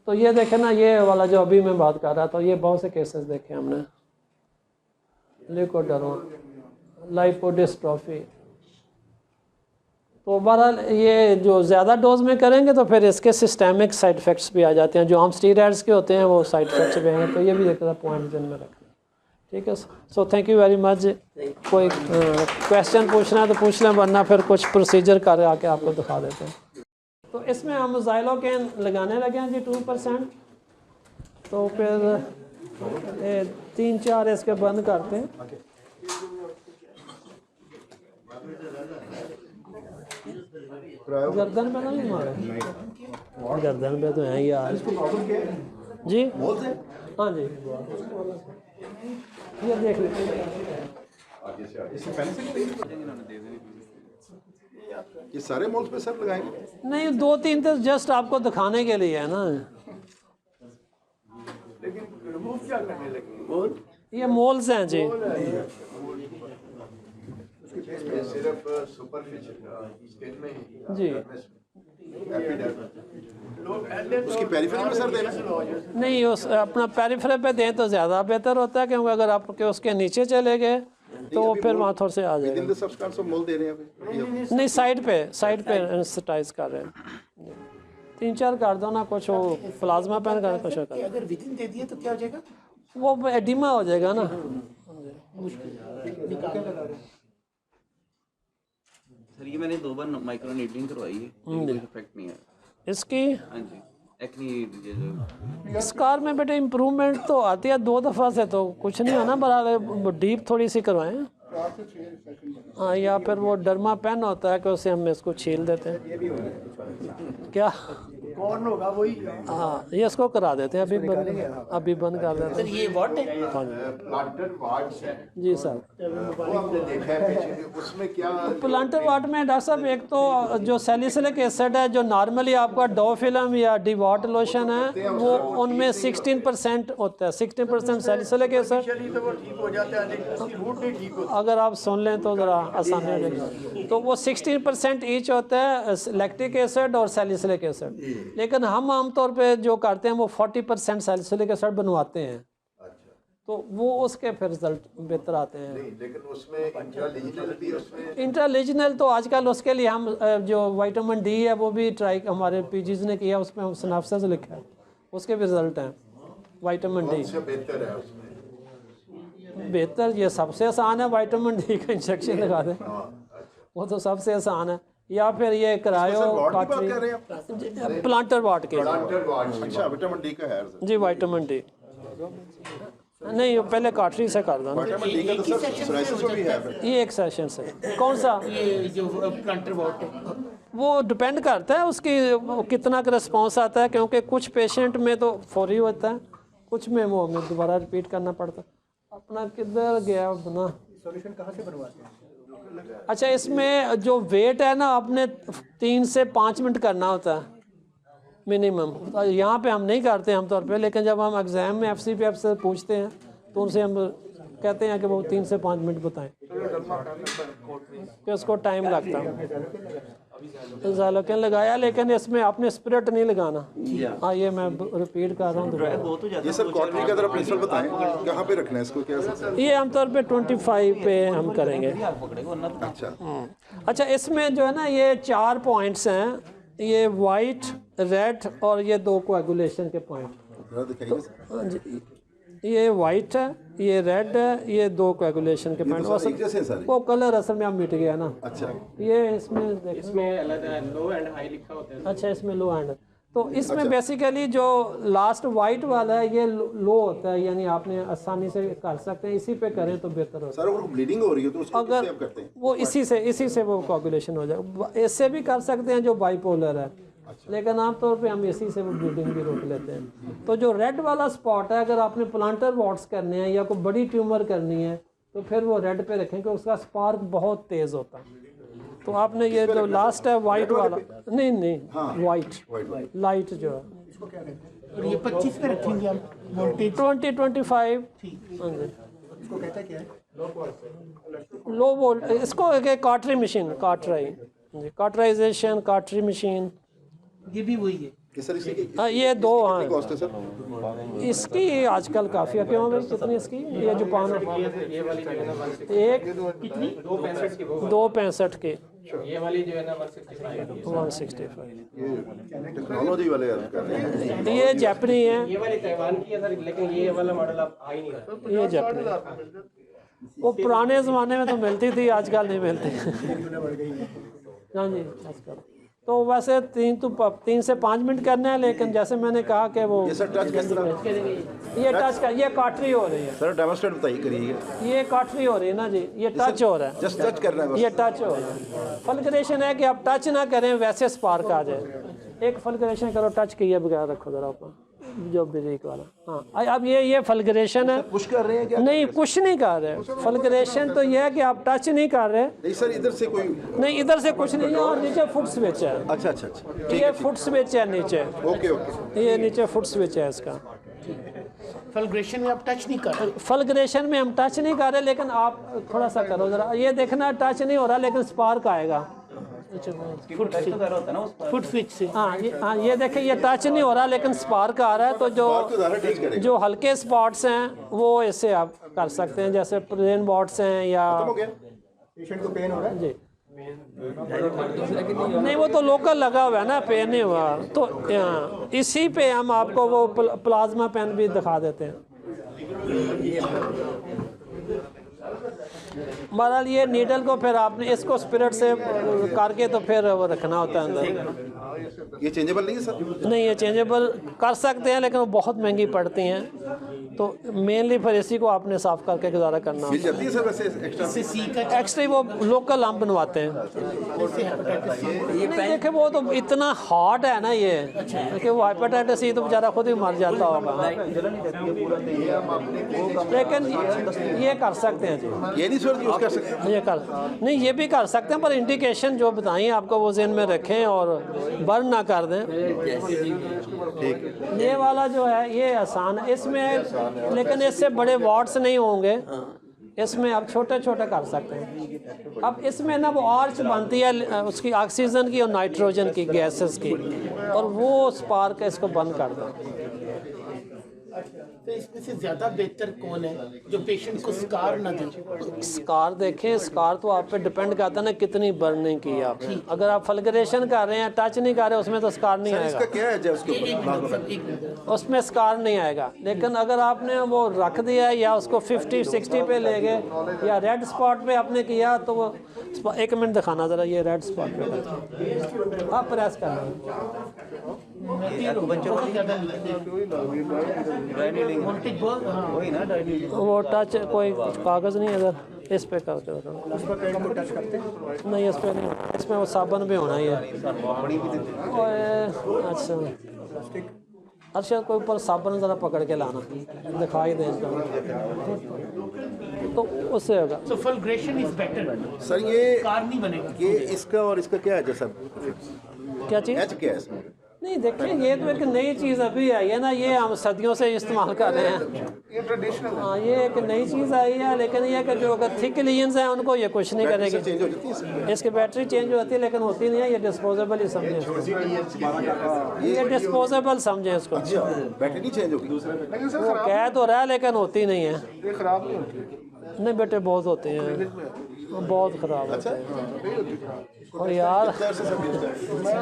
तो ये देखें ना, ये वाला जो अभी मैं बात कर रहा था, ये बहुत से केसेस देखे हमने, ल्यूकोडर्मा, लाइपोडिस्ट्रोफी। तो बहरहाल ये जो ज़्यादा डोज में करेंगे तो फिर इसके सिस्टेमिक साइड इफ़ेक्ट्स भी आ जाते हैं, जो हम स्टीरॉइड्स के होते हैं वो साइड इफ़ेक्ट्स भी आएंगे। तो ये भी एक पॉइंट ध्यान में रखना। ठीक है, so thank you very much. कोई क्वेश्चन पूछना है तो पूछ लें, वरना फिर कुछ प्रोसीजर कर आके आपको दिखा देते हैं। तो इसमें हम ज़ाइलोकेन लगाने लगे हैं जी 2%। तो फिर 3-4 इसके बंद करते हैं। गर्दन पे नहीं मारे, गर्दन पे तो है ही यार जी। हाँ जी, ये देख लीजिए। ये सारे मोल्स पे सर लगाएंगे? नहीं, 2-3 तो जस्ट आपको दिखाने के लिए है ना। लेकिन रिमूव क्या करने लगे? ये मोल्स हैं जी। सिर्फ सुपरफिशियल स्किन में जी उसकी पेरिफेरी में सर देना? नहीं, उस अपना पेरिफेरल पे दें तो ज़्यादा बेहतर होता है, क्योंकि अगर आपके उसके नीचे चले गए तो फिर वहाँ थोड़े से आ जाएगा। In the substance of mole दे रहे हैं अभी? नहीं, साइड पे एनेस्थेटाइज कर रहे हैं। 3-4 कर दो ना, कुछ वो प्लाज्मा पेन कर कुछ कर, अगर विदिन दे दिए तो क्या हो जाएगा? वो एडिमा हो जाएगा ना। सर ये मैंने 2 बार माइक्रो नीडलिंग करवाई है, कोई इफेक्ट नहीं है इसकी। हाँ जी, एक्ने ये जो स्कार में बेटे इम्प्रूवमेंट तो आती है 2 दफ़ा से, तो कुछ नहीं होना, बराबर डीप थोड़ी सी करवाएं। हाँ, या फिर वो डर्मा पेन होता है कि उससे हम इसको छील देते हैं। क्या कौन होगा वही? हाँ, ये इसको करा देते हैं, अभी बंद कर देते सर ये व्हाट है? हैं। हाँ जी, प्लांटर वार्ड्स है जी सर। वो आपने देखा है पीछे, उसमें क्या प्लांटर वाट में डॉक्टर साहब, एक तो जो सैलिसिलिक एसिड है, जो नॉर्मली आपका डो फिल्म या डिवॉट लोशन है, वो उनमें 16% होता है। 16% सैलिसिलिक एसिड। चलिए तो वो ठीक हो जाता है, लेकिन उसकी रूट नहीं ठीक होती। अगर आप सुन लें तो ज़रा आसानी हो जाएगी। तो वो 16% ईच होता है, लैक्टिक एसिड और सैलिसिलिक एसिड। लेकिन हम आमतौर पे जो करते हैं वो 40% सैलिसिलिक एसिड बनवाते हैं। तो वो उसके फिर रिजल्ट बेहतर आते हैं। लेकिन उसमें इंट्रालीजनल उसमें इंट्रालीजनल तो आजकल उसके लिए हम जो विटामिन डी है वो भी ट्राई हमारे पीजीज ने किया, उसमें हम सिनाप्सिस लिखा है, उसके भी रिजल्ट हैं। विटामिन डी बेहतर है उसमें। बेहतर, ये सबसे आसान है, विटामिन डी का इंजेक्शन लगा दें, वो तो सबसे आसान है। या फिर ये करायो प्लांटर वाट के। अच्छा, विटामिन डी का है जी, विटामिन डी नहीं, पहले काटरी से कर दो। विटामिन डी का तो सर psoriasis में भी है। ये एक सेशन से कौन सा, ये जो प्लांटर व्हाट है? वो डिपेंड करता है उसकी वो कितना का रिस्पॉन्स आता है, क्योंकि कुछ पेशेंट में तो फौरी होता है, कुछ में वो हमें दोबारा रिपीट करना पड़ता है। अपना किधर गया बना सॉल्यूशन कहाँ से बनवाते हैं? अच्छा, इसमें जो वेट है ना, आपने 3 से 5 मिनट करना होता है मिनिमम। यहाँ पे हम नहीं करते आमतौर पे, लेकिन जब हम एग्ज़ाम में FCPF से पूछते हैं तो उनसे हम कहते हैं कि वो 3 से 5 मिनट बताएं, कि उसको टाइम लगता है। ज़ाइलोकेन लगाया, लेकिन इसमें आपने स्पिरिट नहीं लगाना। हाँ, ये मैं रिपीट कर रहा हूँ। ये सर कॉटरी का जरा प्रिंसिपल बताएं, कहाँ पे रखना है इसको, क्या? ये आमतौर पे 25 पे हम करेंगे। अच्छा, अच्छा, इसमें जो है ना ये 4 पॉइंट्स हैं, ये वाइट, रेड और ये 2 कोएगुलेशन के पॉइंट। जरा दिखाइए सर। हाँ जी, ये वाइट है, ये रेड है, ये 2 कोएगुलेशन के पॉइंट। एक जैसे हैं सारे? वो कलर असल में आप मिट गया ना। अच्छा, ये इसमें इसमें अलग लो एंड हाई लिखा होता है। अच्छा, इसमें लो एंड, तो इसमें बेसिकली जो लास्ट वाइट वाला है ये लो होता है, यानी आपने आसानी से कर सकते हैं, इसी पे करें तो बेहतर होता है। सर अगर ब्लीडिंग हो रही है तो उसको अगर कैसे आप करते हैं? वो इसी से वो कोगुलेशन हो जाए। इससे भी कर सकते हैं जो बाइपोलर है, लेकिन आमतौर पे हम इसी से वो ब्लीडिंग भी रोक लेते हैं। तो जो रेड वाला स्पॉट है, अगर आपने प्लांटर वॉट्स करने हैं या कोई बड़ी ट्यूमर करनी है तो फिर वो रेड पे रखें, क्योंकि उसका स्पार्क बहुत तेज़ होता है। तो आपने ये जो लास्ट है वाइट वाला, नहीं वाइट लाइट जो है, और ये 25 पे रखेंगे हम वोल्टेज 20-25। हाँ जी, इसको कहते हैं क्या है? लो वोल्ट, इसको कार्टरी मशीन, कार्टराइजेशन कार्टरी मशीन, ये भी वही है। कि सर इसकी हाँ ये दो, हाँ कॉस्ट है सर? इसकी आजकल काफ़ी है। क्यों भाई कितनी इसकी? ये जो पान ये वाली जो है ना 160 एक कितनी? 265 की वो 265 के ये वाली जो है ना 165 165। ये टेक्नोलॉजी वाले कर रहे हैं। ये जापानी है, ये वाली ताइवान की है सर, लेकिन ये वाला मॉडल आप आ ही नहीं रहा। ये जापानी। वो पुराने ज़माने में तो मिलती थी, आजकल नहीं मिलती। हाँ जी आजकल तो वैसे 3 से 5 मिनट करना है, लेकिन जैसे मैंने कहा कि वो ये सर टच किस तरह? ये टच का, ये काटरी हो रही है, सर डेमोस्ट्रेट बताइए, करिए। ये काटरी हो रही है ना जी, ये टच हो रहा है, जस्ट टच करना है बस। ये टच हो रहा है। फल्ग्रेशन है कि आप टच ना करें वैसे स्पार्क आ जाए। एक फल्ग्रेशन करो, टच किए बगैर रखो जरा ऊपर, जो ब्रेक वाला। हाँ अब ये फल्ग्रेशन है, पुश कर रहे हैं क्या? नहीं कुछ नहीं कर रहे। फल्ग्रेशन तो ये है कि आप टच नहीं कर रहे। नहीं सर, इधर से कोई, नहीं इधर से कुछ नहीं है, और नीचे फुट स्विच है। अच्छा अच्छा अच्छा, ये फुट स्विच है नीचे, ओके ओके। ये नीचे फुट स्विच है इसका। फल्ग्रेशन में आप टच नहीं कर रहे। फल्ग्रेशन में हम टच नहीं कर रहे, लेकिन आप थोड़ा सा करो जरा, ये देखना टच नहीं हो रहा लेकिन स्पार्क आएगा। फुट टच तो कर रहा होता है ना उस पर। फुट स्विच से। हाँ ये देखिए, ये टच नहीं हो रहा लेकिन स्पार्क आ रहा है। तो जो हल्के स्पॉट्स हैं वो इससे आप कर सकते हैं, जैसे प्लेन बॉट्स हैं या हो गया। पेशेंट को पेन हो रहा है? जी नहीं, वो तो लोकल लगा हुआ है ना, पेन नहीं हुआ। तो इसी पे हम आपको वो प्लाज्मा पेन भी दिखा देते हैं। बहरहाल ये नीडल को फिर आपने इसको स्पिरिट से करके तो फिर वो रखना होता है अंदर। ये चेंजेबल नहीं है सर? नहीं, ये चेंजेबल कर सकते हैं लेकिन वो बहुत महंगी पड़ती हैं। तो मेनली फिर इसी को आपने साफ़ करके गुजारा करना मिल होता जाती है सर वैसे एक्स्ट्रा? इससे सी का है। एक्स्ट्रा वो लोकल हम बनवाते हैं। नहीं देखे, वो तो इतना हार्ड है ना ये कि वो हेपेटाइटिस सी तो बेचारा खुद ही मर जाता होगा। लेकिन ये कर सकते हैं जी, ये नहीं सर यूज कर सकते? ये कर नहीं, ये भी कर सकते हैं, पर इंडिकेशन जो बताई आपको वो ज़हन में रखें और बर्न ना कर दें। ठीक। ये वाला जो है ये आसान है इसमें, लेकिन इससे बड़े वाट्स नहीं होंगे। इसमें आप छोटे छोटे कर सकते हैं। अब इसमें ना वो आर्च बनती है उसकी ऑक्सीजन की और नाइट्रोजन की गैसेस की, और वो स्पार्क इसको बंद कर दो। तो इसमें से ज्यादा बेहतर कौन है जो पेशेंट को स्कार न दे? स्कार देखें, स्कार तो आप पे डिपेंड करता है ना कितनी बर्निंग की है आपने। अगर आप फल्ग्रेशन कर रहे हैं, टच नहीं कर रहे, उसमें तो स्कार नहीं इसका आएगा, क्या है उसके ऊपर? उसमें स्कार नहीं आएगा। लेकिन अगर आपने वो रख दिया या उसको 50-60 पे ले गए या रेड स्पॉट पे आपने किया, तो वो 1 मिनट दिखाना ज़रा, ये रेड स्पॉट पे आप प्रेस करना। वोल्टेज बहुत, हाँ। वही ना डायरेक्ट। वो टच कोई कागज़ नहीं है इधर, इस पे कर दो। उस पर पेन को टच करते हैं? नहीं इस पे नहीं, इसमें वो साबुन भी होना ही है। अच्छा अच्छा, कोई ऊपर साबुन ज़रा पकड़ के लाना, दिखाई दे इसका, तो उससे होगा। So fulgration is better. Sir ये कार नहीं बनेगा। ये इसका और इसका क्या है सर? क्या चीज़? एच क्या है इसमें? नहीं देखिए, ये तो एक नई चीज़ अभी आई है ना, ये हम सदियों से इस्तेमाल कर रहे हैं। ये ट्रेडिशनल हाँ, ये एक नई चीज़ आई है, लेकिन ये कि जो अगर थिक लीजन्स हैं उनको ये कुछ नहीं करेगी। चेंज हो जाती है इसमें? इसकी बैटरी चेंज होती है लेकिन होती नहीं है, ये डिस्पोजेबल ही समझें, ये डिस्पोजेबल समझें इसको। अच्छा, बैटरी नहीं चेंज होगी? वो कह तो रहा है लेकिन होती नहीं है। ये खराब नहीं होती? नहीं बेटे, बहुत होते हैं, बहुत ख़राब होते हैं। और यार मैं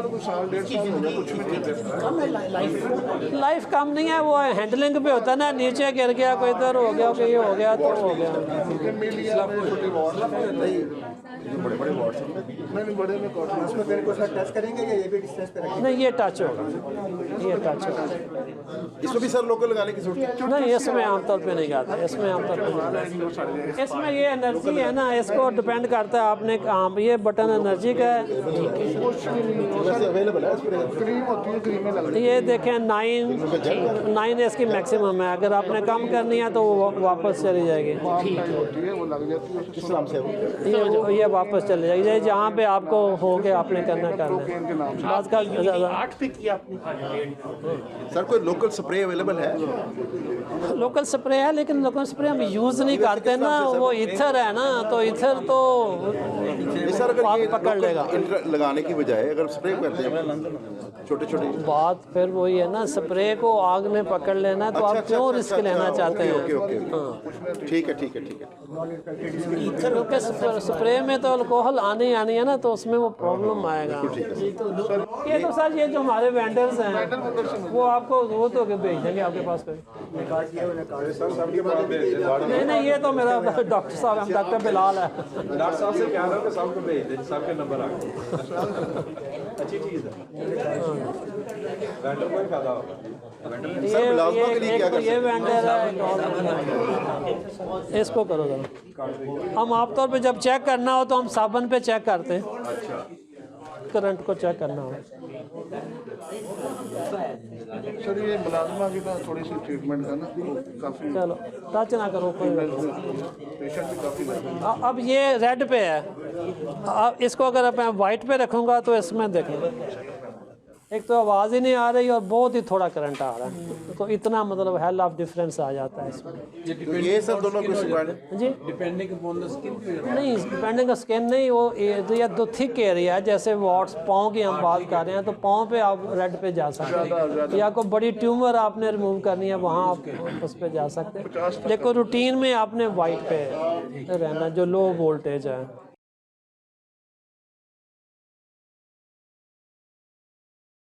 तो कुछ साल 1.5 साल हो गया, कुछ भी नहीं करता। लाइफ कम नहीं है, वो हैंडलिंग पे होता है ना, नीचे गिर गया, कोई इधर हो गया, कोई ये हो गया, तो हो गया। बड़े बड़े वॉट्स नहीं बड़े में कॉटन, उसमें पेन को टच करेंगे या ये भी डिस्टेंस पे रखेंगे? नहीं, ये टच होगा, ये टच होगा। इसमें भी सर लोकल लगाने की जरूरत है? नहीं, इसमें आमतौर पे नहीं गाते, इसमें आमतौर पे नहीं गाते। इसमें ये एनर्जी है ना, इसको डिपेंड करता है आपने कहाँ, ये बटन एनर्जी का है। वैसे अवेलेबल है स्प्रे? ये देखें 9 इसकी मैक्सिमम है, अगर आपने कम करनी है तो वो वापस चली जाएगी। किस नाम से है वो? ये वापस चली जाएगी, ये जहाँ पे आपको हो के आपने करना है। आजकल 8 पे किया आपने। सर कोई लोकल स्प्रे अवेलेबल है? लोकल स्प्रे है, लेकिन लोकल स्प्रे हम यूज़ नहीं करते ना, वो इथर है ना, तो इथर तो सर अगर आग ये पकड़ लेगा। लगाने की बजाय अगर स्प्रे करते हैं छोटे छोटे, बात फिर वही है ना, स्प्रे को आग ने पकड़ लेना है, तो आप क्यों रिस्क लेना चाहते हैं? ओके ओके, ठीक है ठीक है ठीक है। क्योंकि स्प्रे में तो अल्कोहल आनी है ना, तो उसमें वो प्रॉब्लम आएगा। ये तो सर ये जो हमारे वेंडर्स हैं वो आपको वो तो भेज देंगे आपके पास कोई। नहीं, ये तो मेरा डॉक्टर साहब, हम डॉक्टर बिलाल है। डॉक्टर साहब से क्या रहा है, सबको भेज दें, सबके नंबर आ गए। अच्छी चीज़ है, वेंडर को ही फायदा होगा। सर मुलाजमा के लिए क्या कर ये वेंडर है, इसको करो जरा। हम आमतौर पे जब चेक करना हो तो हम साबुन पे चेक करते हैं। अच्छा, करंट को चेक करना हो। सर ये मुलाजमा की ना थोड़ी सी ट्रीटमेंट का ना काफ़ी, चलो टच ना करो कोई। पेशेंट भी काफ़ी। अब ये रेड पे है, अब इसको अगर मैं वाइट पे रखूँगा तो इसमें देखें, एक तो आवाज़ ही नहीं आ रही और बहुत ही थोड़ा करंट आ रहा है, तो इतना मतलब हेल ऑफ डिफरेंस आ जाता है इसमें। तो ये सब दोनों कुछ जी डिपेंडिंग अपॉन द स्किन नहीं, डिपेंडिंग स्किन नहीं, वो ये दो थिक एरिया है, जैसे वॉट्स पाँव की हम बात कर रहे हैं, तो पाँव पे आप रेड पे जा सकते हैं, या कोई बड़ी ट्यूमर आपने रिमूव करनी है वहाँ आप उस पर जा सकते हैं, लेकिन रूटीन में आपने वाइट पे रहना जो लो वोल्टेज है।